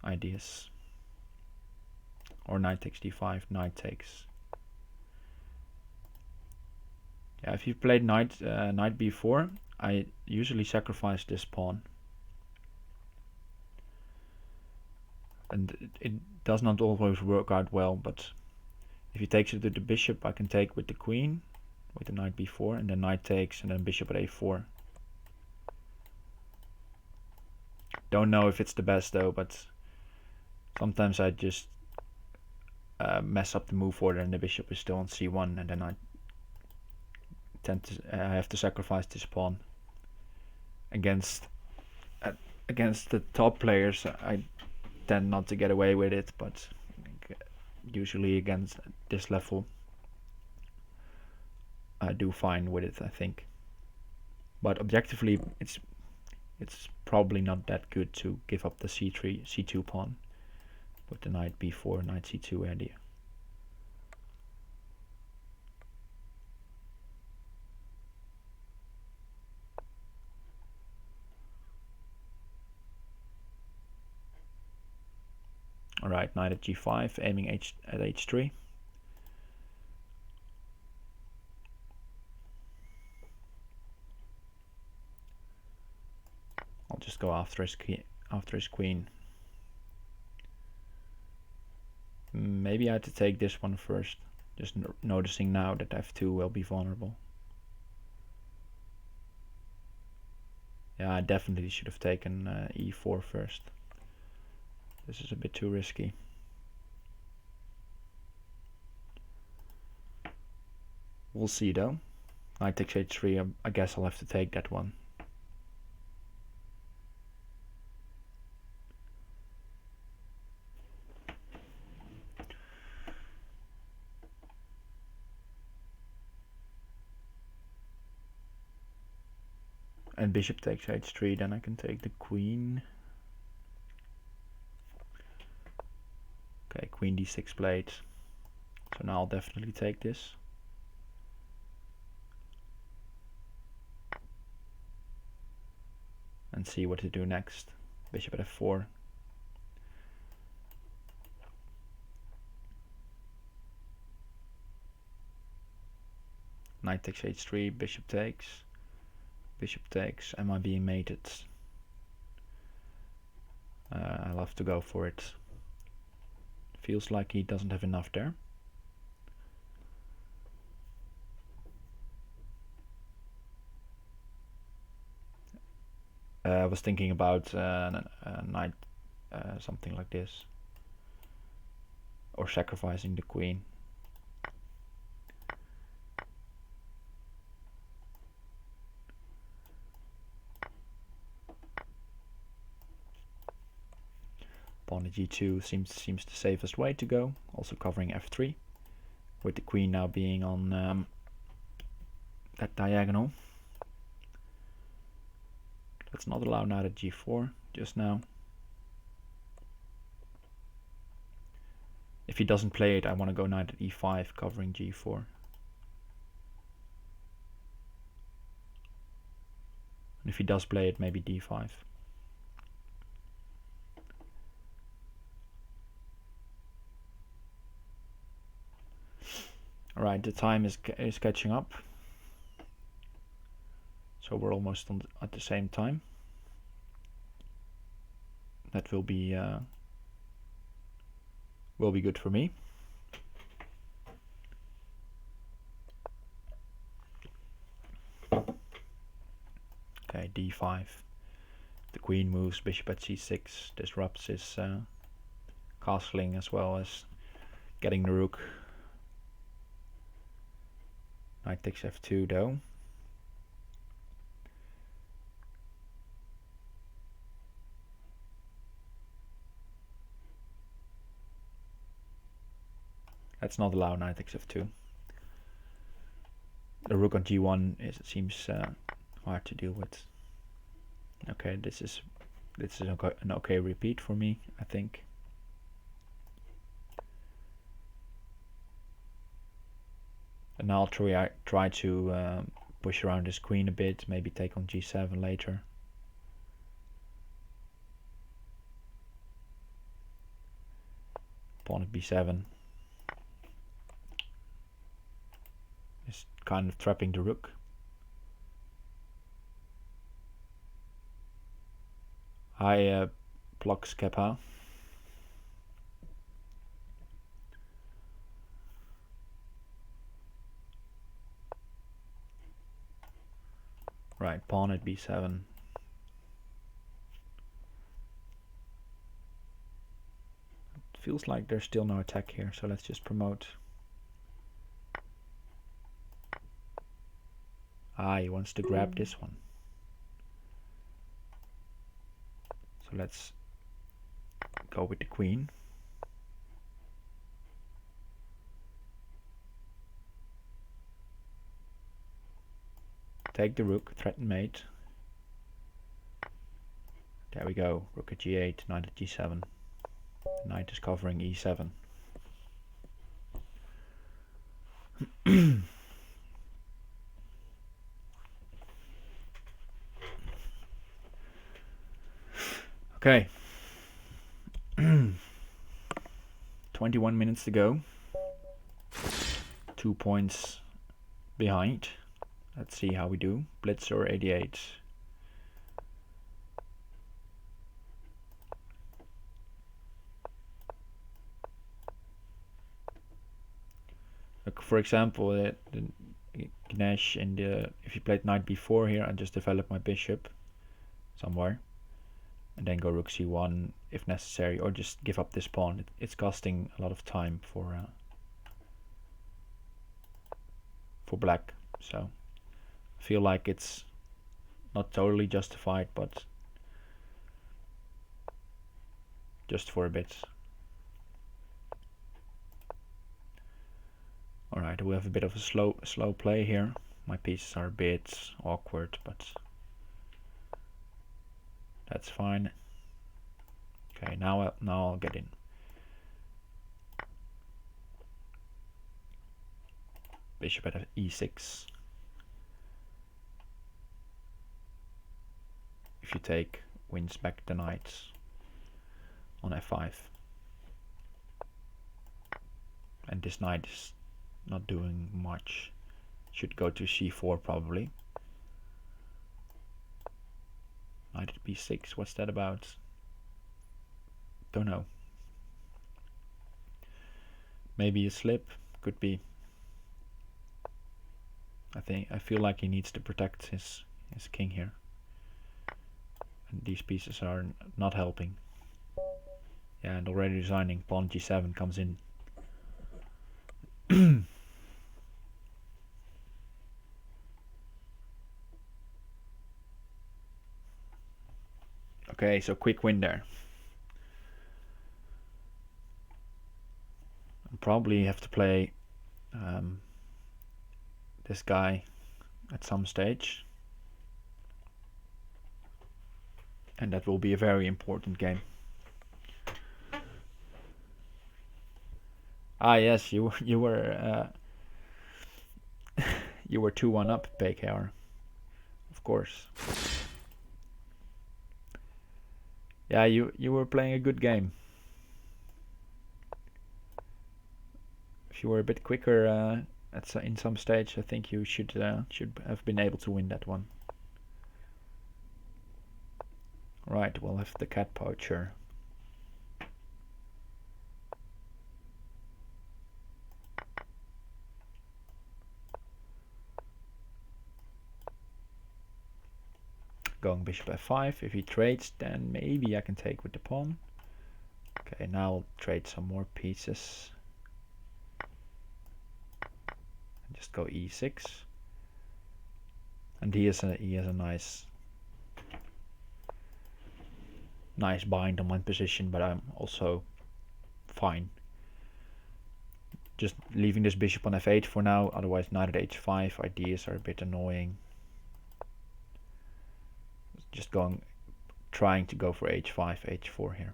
Ideas. Or knight takes d5, knight takes. Yeah, if you've played knight b4, I usually sacrifice this pawn. And it does not always work out well, but if he takes it to the bishop, I can take with the queen, with the knight b4, and then knight takes, and then bishop at a4. Don't know if it's the best though, but sometimes I just mess up the move order and the bishop is still on c1, and then I have to sacrifice this pawn. Against the top players, I tend not to get away with it, but usually against this level, I do fine with it, I think. But objectively, it's probably not that good to give up the c2 pawn with the knight b4, knight c2 idea. Alright, knight at g5, aiming at h3. I'll just go after his queen. Maybe I had to take this one first. Just noticing now that f2 will be vulnerable. Yeah, I definitely should have taken e4 first. This is a bit too risky. We'll see though. Knight takes h3, I guess I'll have to take that one. And bishop takes h3, then I can take the queen. Okay, queen d6 played. So now I'll definitely take this. And see what to do next. Bishop at f4. Knight takes h3, bishop takes. Bishop takes. Am I being mated? I'll have to go for it. Feels like he doesn't have enough there. I was thinking about knight, something like this, or sacrificing the queen. Pawn to g2 seems the safest way to go, also covering f3, with the queen now being on that diagonal. Let's not allow knight at g4 just now. If he doesn't play it, I want to go knight at e5, covering g4. And if he does play it, maybe d5. Alright, the time is catching up. So we're almost at the same time. That will be good for me. Okay, d5. The queen moves, bishop at c6, disrupts his castling as well as getting the rook. Knight takes f2 though. Let's not allow knight takes f2. The rook on g1 seems hard to deal with. Okay, this is an okay repeat for me, I think. And now I'll try to push around this queen a bit, maybe take on g7 later. Pawn at b7 is kind of trapping the rook. Hi, Plux Kepa. Right, pawn at b7. It feels like there's still no attack here, so let's just promote. Ah, he wants to grab this one. So let's go with the queen. Take the rook, threaten mate. There we go, rook at g8, knight at g7. Knight is covering e7. Okay. 21 minutes to go. 2 points behind. Let's see how we do. Blitzer 88. Look, for example, Ganesh if you played knight b4 here, I just develop my bishop somewhere, and then go rook c1 if necessary, or just give up this pawn. It's costing a lot of time for black, so I feel like it's not totally justified, but just for a bit. Alright, we have a bit of a slow play here. My pieces are a bit awkward, but That's fine. Okay, now I'll get in. Bishop at e6. If you take, wins back the knights on f5. And this knight is not doing much. Should go to c4 probably. Knight at b6, what's that about? Don't know. Maybe a slip, could be. I feel like he needs to protect his king here. And these pieces are not helping. Yeah, and already resigning. Pawn g7 comes in. Okay, so quick win there. I'll probably have to play this guy at some stage. And that will be a very important game. Ah yes, you were you were 2-1 up, PKR. Of course. Yeah, you were playing a good game. If you were a bit quicker in some stage, I think you should have been able to win that one. Right, we'll have the cat poacher. Going bishop f5. If he trades, then maybe I can take with the pawn. Okay, now I'll trade some more pieces. Just go e6. And he has a nice bind on one position, but I'm also fine. Just leaving this bishop on f8 for now, otherwise knight at h5 ideas are a bit annoying. Just trying to go for h5, h4 here.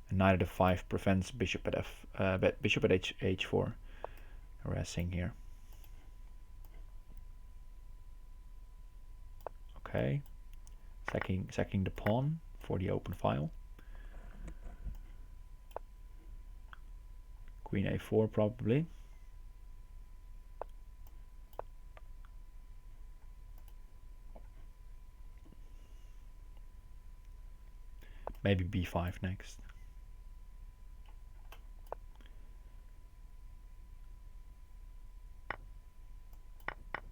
And knight at f5 prevents bishop at bishop at h4 harassing here. Okay, sacking the pawn for the open file. Queen a4 probably. Maybe b5 next.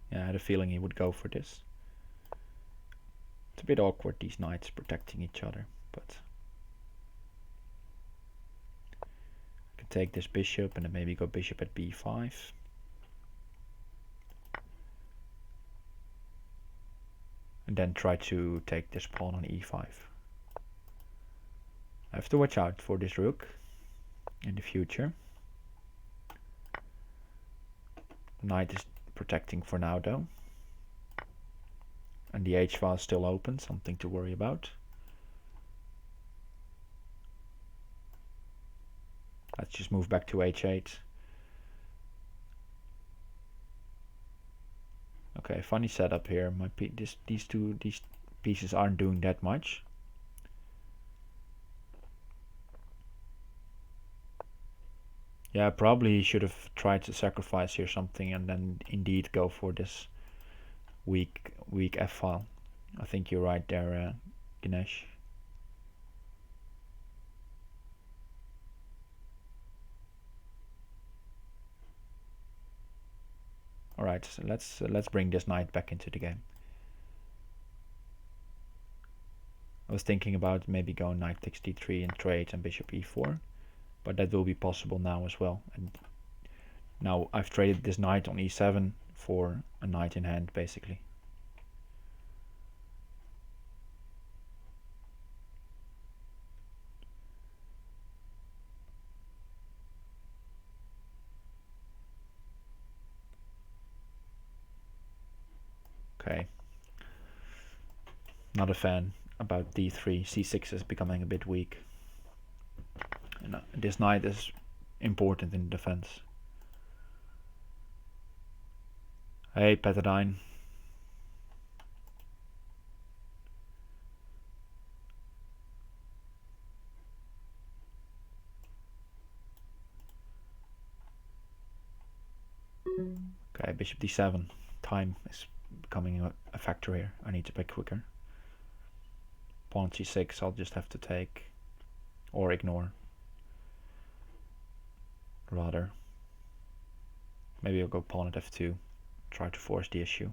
Yeah, I had a feeling he would go for this. It's a bit awkward, these knights protecting each other, but I can take this bishop and then maybe go bishop at b5. And then try to take this pawn on e5. I have to watch out for this rook in the future. The knight is protecting for now though. And the h file is still open, something to worry about. Let's just move back to h8. Okay, funny setup here. These pieces aren't doing that much. Yeah, probably should have tried to sacrifice here something and then indeed go for this weak f file. I think you're right there, Ganesh. Alright, so let's bring this knight back into the game. I was thinking about maybe going knight takes d3 and trade and bishop e4, but that will be possible now as well. And now I've traded this knight on e7 for a knight in hand, basically. Okay. Not a fan. about d3. c6 is becoming a bit weak. And this knight is important in defense. Hey, Petadine. Okay, bishop d7. Time is becoming a factor here. I need to play quicker. Pawn c6, I'll just have to take or ignore. Rather. Maybe I'll go pawn at f2. Try to force the issue.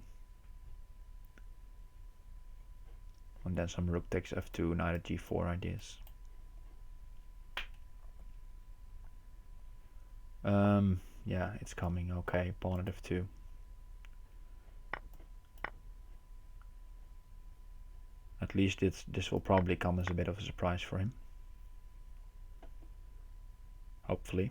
And then some rook takes f2, knight at g4 ideas. Yeah, it's coming. Okay, pawn at f2. At least this will probably come as a bit of a surprise for him. Hopefully.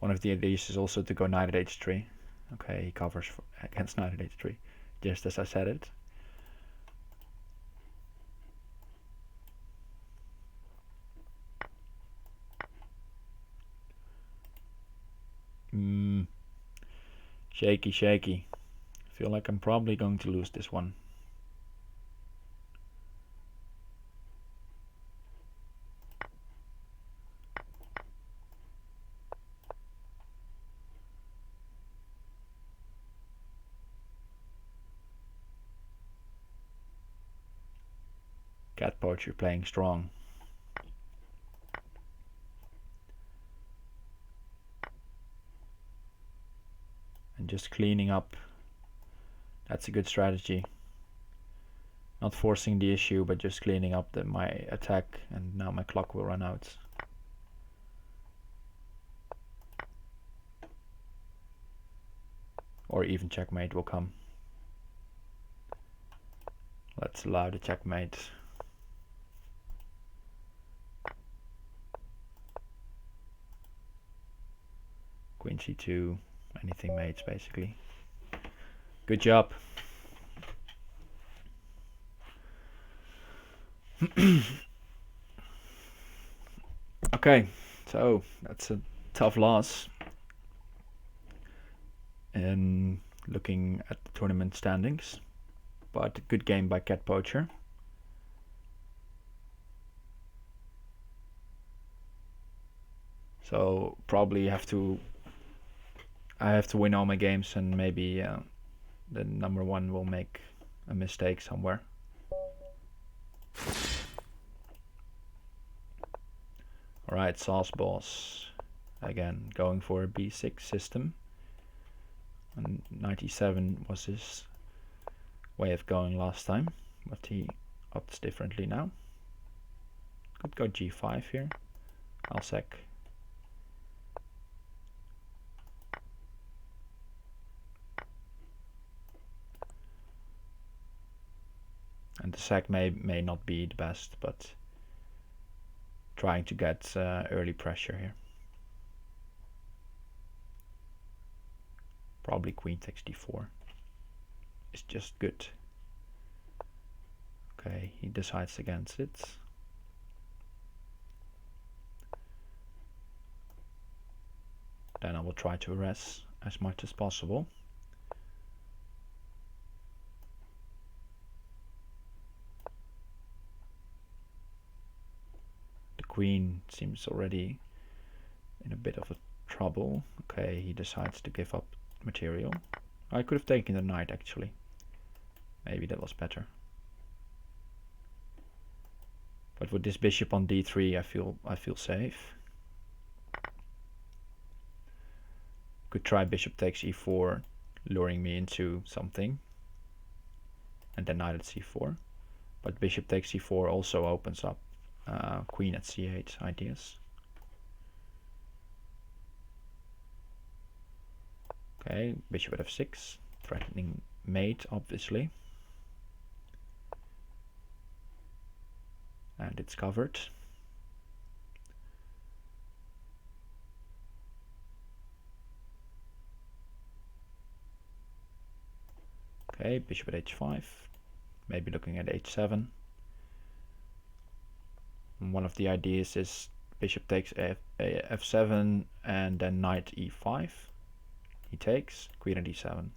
One of the ideas is also to go knight at h3. Okay, he covers against knight at h3, just as I said it. Shaky, shaky. Feel like I'm probably going to lose this one. Cat poacher playing strong. And just cleaning up. That's a good strategy. Not forcing the issue, but just cleaning up my attack, and now my clock will run out. Or even checkmate will come. Let's allow the checkmate. Queen c2, anything mates basically. Good job. Okay, so that's a tough loss. And looking at the tournament standings, but a good game by Cat Poacher. So probably I have to win all my games, and maybe the number one will make a mistake somewhere. Alright, Sauce Boss. Again, going for a b6 system. And 97 was his way of going last time, but he opts differently now. Could go g5 here. I'll sec. And the sack may not be the best, but trying to get early pressure here. Probably queen takes d4. It's just good. Okay, he decides against it. Then I will try to harass as much as possible. The queen seems already in a bit of a trouble. Okay, he decides to give up material. I could have taken the knight actually. Maybe that was better. But with this bishop on d3, I feel safe. Could try bishop takes e4, luring me into something, and then knight at c4. But bishop takes c4 also opens up queen at c8 ideas. Okay, bishop at f6, threatening mate obviously. And it's covered. Okay, bishop at h5. Maybe looking at h7. And one of the ideas is bishop takes f7 and then knight e5. He takes, queen at e7.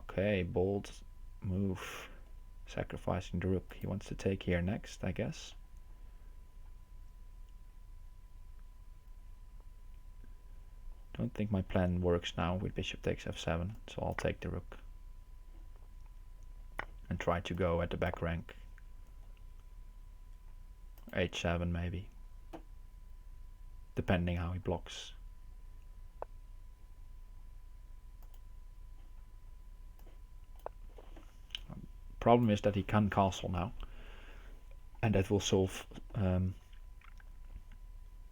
Okay, bold move. Sacrificing the rook. He wants to take here next, I guess. Don't think my plan works now with bishop takes f7, so I'll take the rook. And try to go at the back rank. h7 maybe. Depending how he blocks. Problem is that he can castle now. And that will solve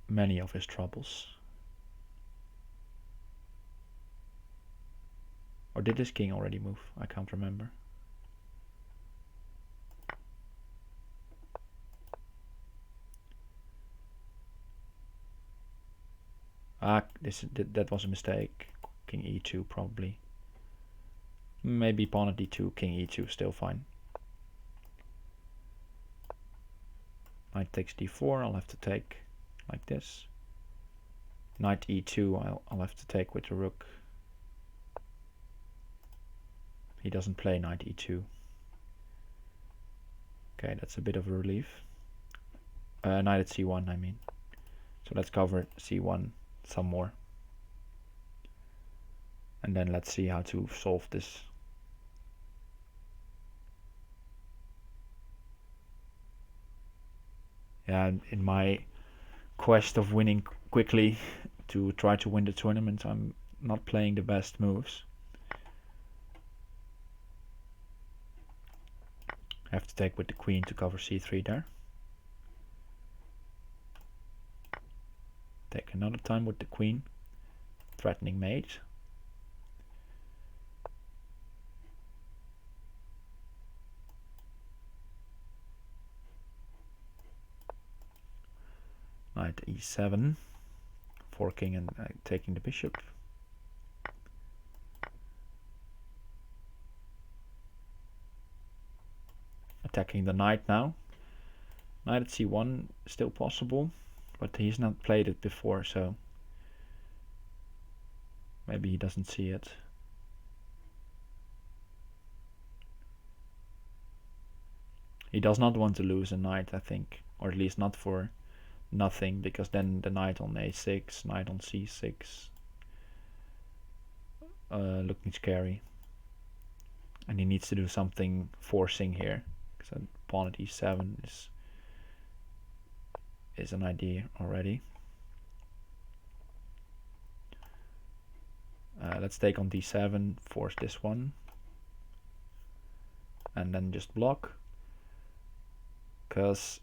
many of his troubles. Or did his king already move? I can't remember. That was a mistake. King e2 probably. Maybe pawn at d2, king e2, still fine. Knight takes d4, I'll have to take like this. Knight e2, I'll have to take with the rook. He doesn't play knight e2. Okay, that's a bit of a relief. Knight at c1, I mean. So let's cover c1 some more. And then let's see how to solve this. Yeah, in my quest of winning quickly to try to win the tournament, I'm not playing the best moves. I have to take with the queen to cover c3 there. Take another time with the queen, threatening mate. Knight e7, forking and taking the bishop. Attacking the knight now. Knight at c1 still possible, but he's not played it before, so maybe he doesn't see it. He does not want to lose a knight, I think, or at least not for nothing, because then the knight on a6, knight on c6, looking scary. And he needs to do something forcing here, because pawn at e7 is an idea already. Let's take on d7, force this one, and then just block, because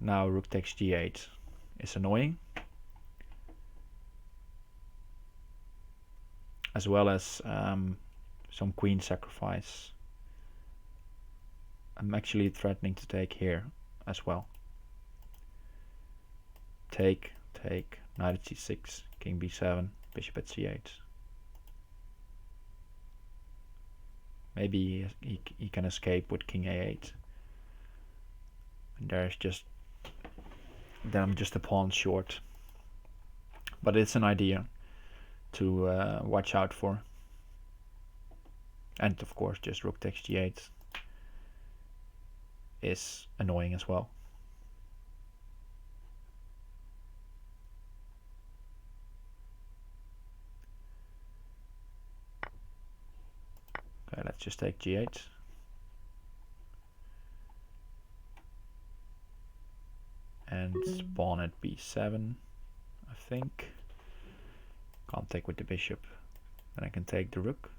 now rook takes g8 is annoying, as well as some queen sacrifice. I'm actually threatening to take here as well. Take, knight at c6, king b7, bishop at c8. Maybe he can escape with king a8. And there's just, then I'm just a pawn short. But it's an idea to watch out for. And of course just rook takes g8 is annoying as well. Okay, let's just take g8. And pawn at b7, I think. Can't take with the bishop. Then I can take the rook.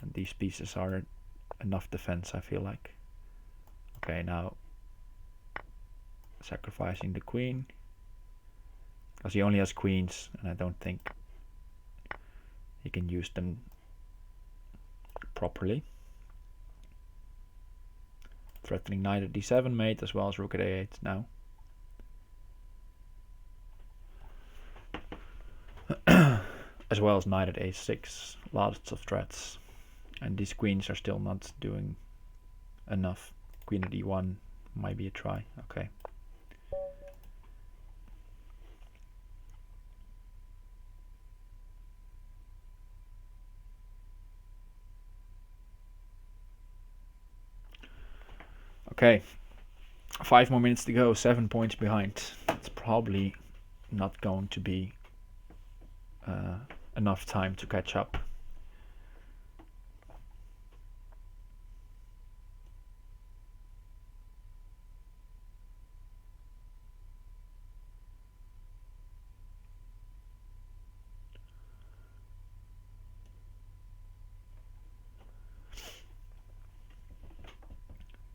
And these pieces are enough defense, I feel like. Okay, now sacrificing the queen, because he only has queens and I don't think he can use them properly. Threatening knight at d7 mate as well as rook at a8 now. as well as knight at a6. Lots of threats. And these queens are still not doing enough. Queen at e1 might be a try. Okay. Okay. 5 more minutes to go. 7 points behind. It's probably not going to be enough time to catch up.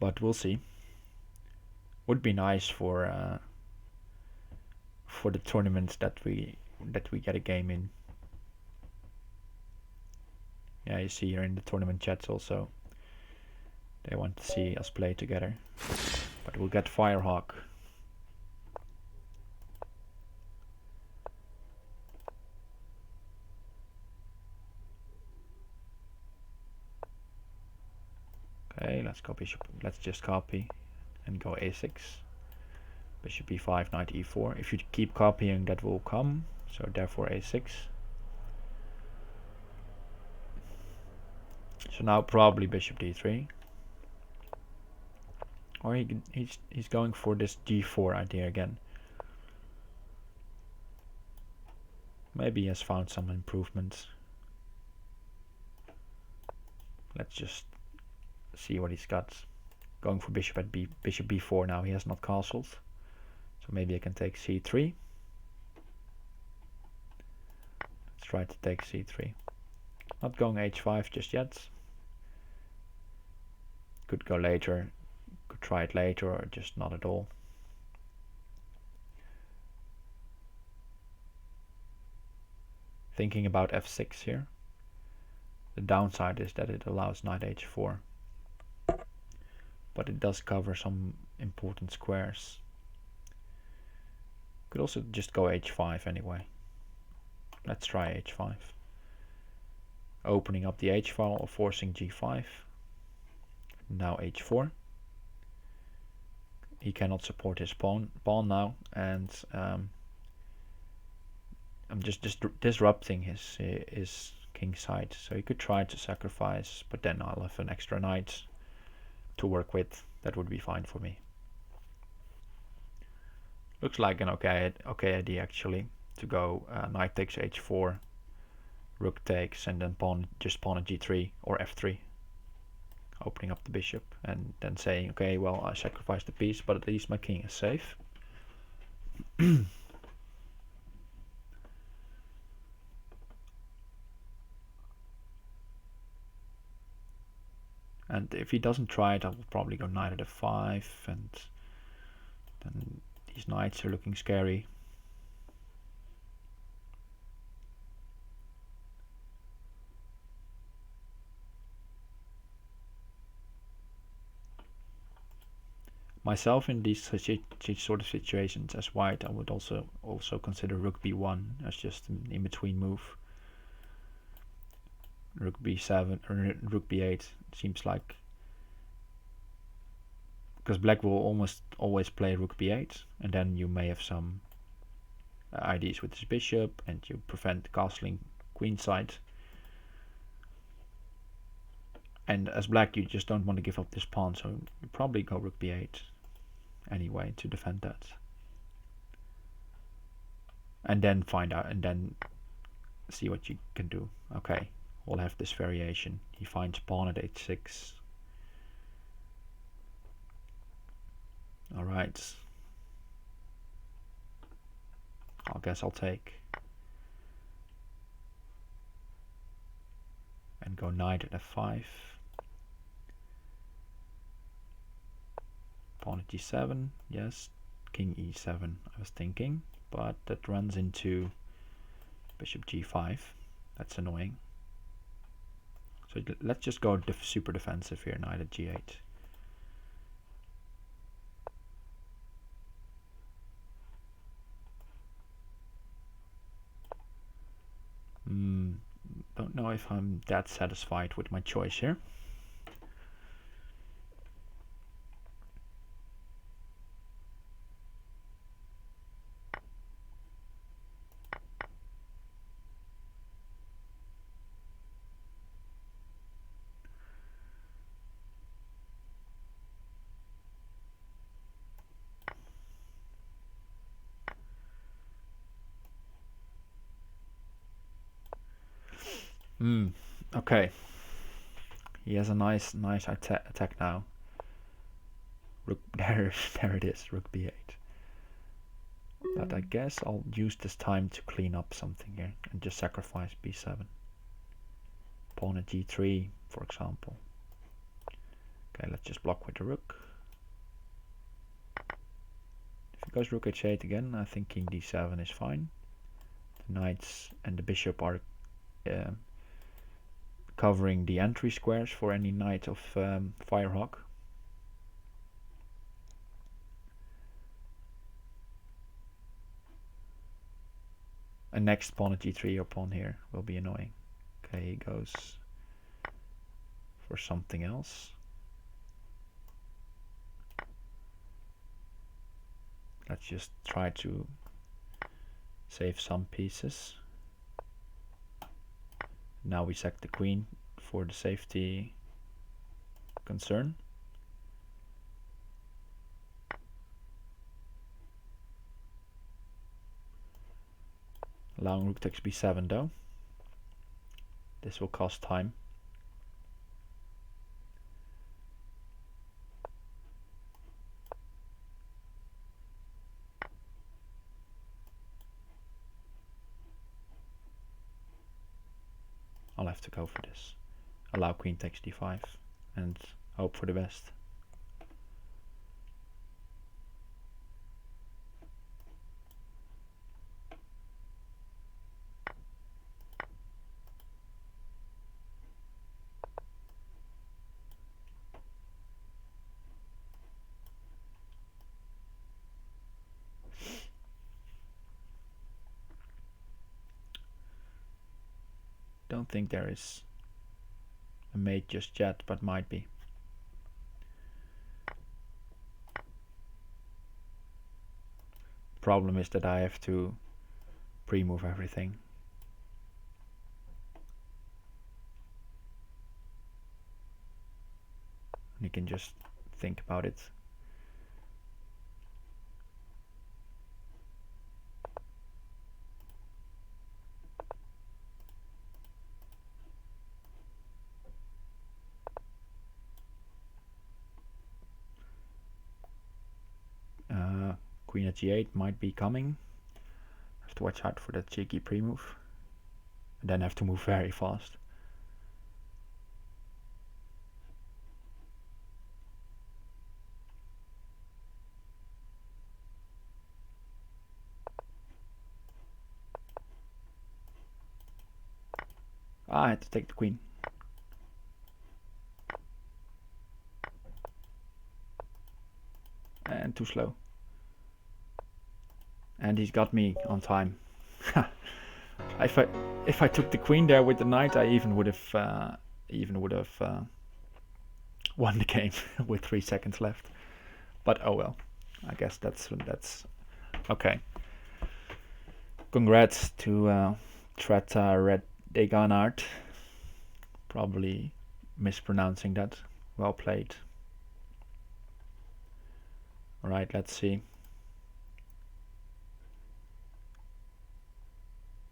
But we'll see. Would be nice for the tournaments that we get a game in. Yeah, you see here in the tournament chats also. They want to see us play together. But we'll get Firehawk. Okay, let's go bishop. Let's just copy and go a6. Bishop e5, knight e4. If you keep copying, that will come. So therefore a6. So now probably bishop d3. Or he's going for this g4 idea again. Maybe he has found some improvements. Let's just see what he's got. Going for bishop at bishop b4 now. He has not castled. So maybe I can take c3. Let's try to take c3. Not going h5 just yet. Could go later. Could try it later or just not at all. Thinking about f6 here. The downside is that it allows knight h4. But it does cover some important squares. Could also just go h5 anyway. Let's try h5. Opening up the h file or forcing g5. Now h4. He cannot support his pawn now, and I'm just disrupting his king side. So he could try to sacrifice, but then I'll have an extra knight to work with. That would be fine for me. Looks like an okay idea actually, to go knight takes h4, rook takes, and then pawn at g3 or f3, opening up the bishop, and then saying, okay, well, I sacrificed the piece, but at least my king is safe. And if he doesn't try it, I will probably go knight at f5, and then these knights are looking scary. Myself in these sort of situations as white, I would also consider rook b1 as just an in-between move. Rook b7 or rook b8 seems like, because black will almost always play rook b8, and then you may have some ideas with his bishop, and you prevent castling queenside. And as black, you just don't want to give up this pawn, so you probably go rook b8 anyway to defend that. And then find out, and then see what you can do. Okay, we'll have this variation. He finds pawn at h6. Alright. I guess I'll take. And go knight at f5. Pawn at g7, yes. King e7, I was thinking. But that runs into bishop g5. That's annoying. So let's just go super defensive here, knight at g8. Don't know if I'm that satisfied with my choice here. Okay. He has a nice attack now. Rook, there it is, rook b8. But I guess I'll use this time to clean up something here and just sacrifice b7. Pawn at g3, for example. Okay, let's just block with the rook. If he goes rook h8 again, I think king d7 is fine. The knights and the bishop are covering the entry squares for any knight of Firehawk. And next pawn at g3 or pawn here will be annoying. Okay, he goes for something else. Let's just try to save some pieces. Now we sack the queen for the safety concern. Allowing rook takes b7 though. This will cost time. I'll have to go for this. Allow queen takes d5 and hope for the best. Don't think there is a mate just yet, but might be. Problem is that I have to pre-move everything. And you can just think about it. Queen at g8 might be coming. Have to watch out for that cheeky pre-move. And then have to move very fast. I had to take the queen. And too slow. And he's got me on time. If I took the queen there with the knight, I even would have won the game with 3 seconds left. But oh well, I guess that's okay. Congrats to Treta Red Deganart. Probably mispronouncing that. Well played. All right, let's see.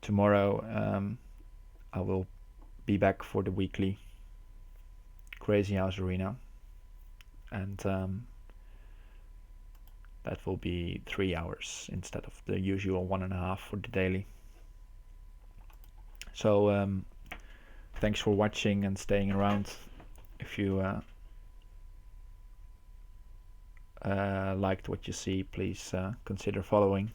Tomorrow I will be back for the weekly Crazyhouse arena, and that will be 3 hours instead of the usual 1.5 for the daily. So thanks for watching and staying around. If you liked what you see, please consider following.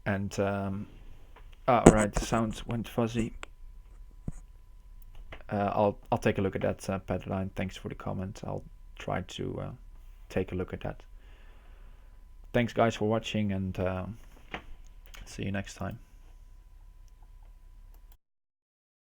And right, the sound went fuzzy. I'll take a look at that, Padline. Thanks for the comment. I'll try to take a look at that. Thanks guys for watching, and See you next time.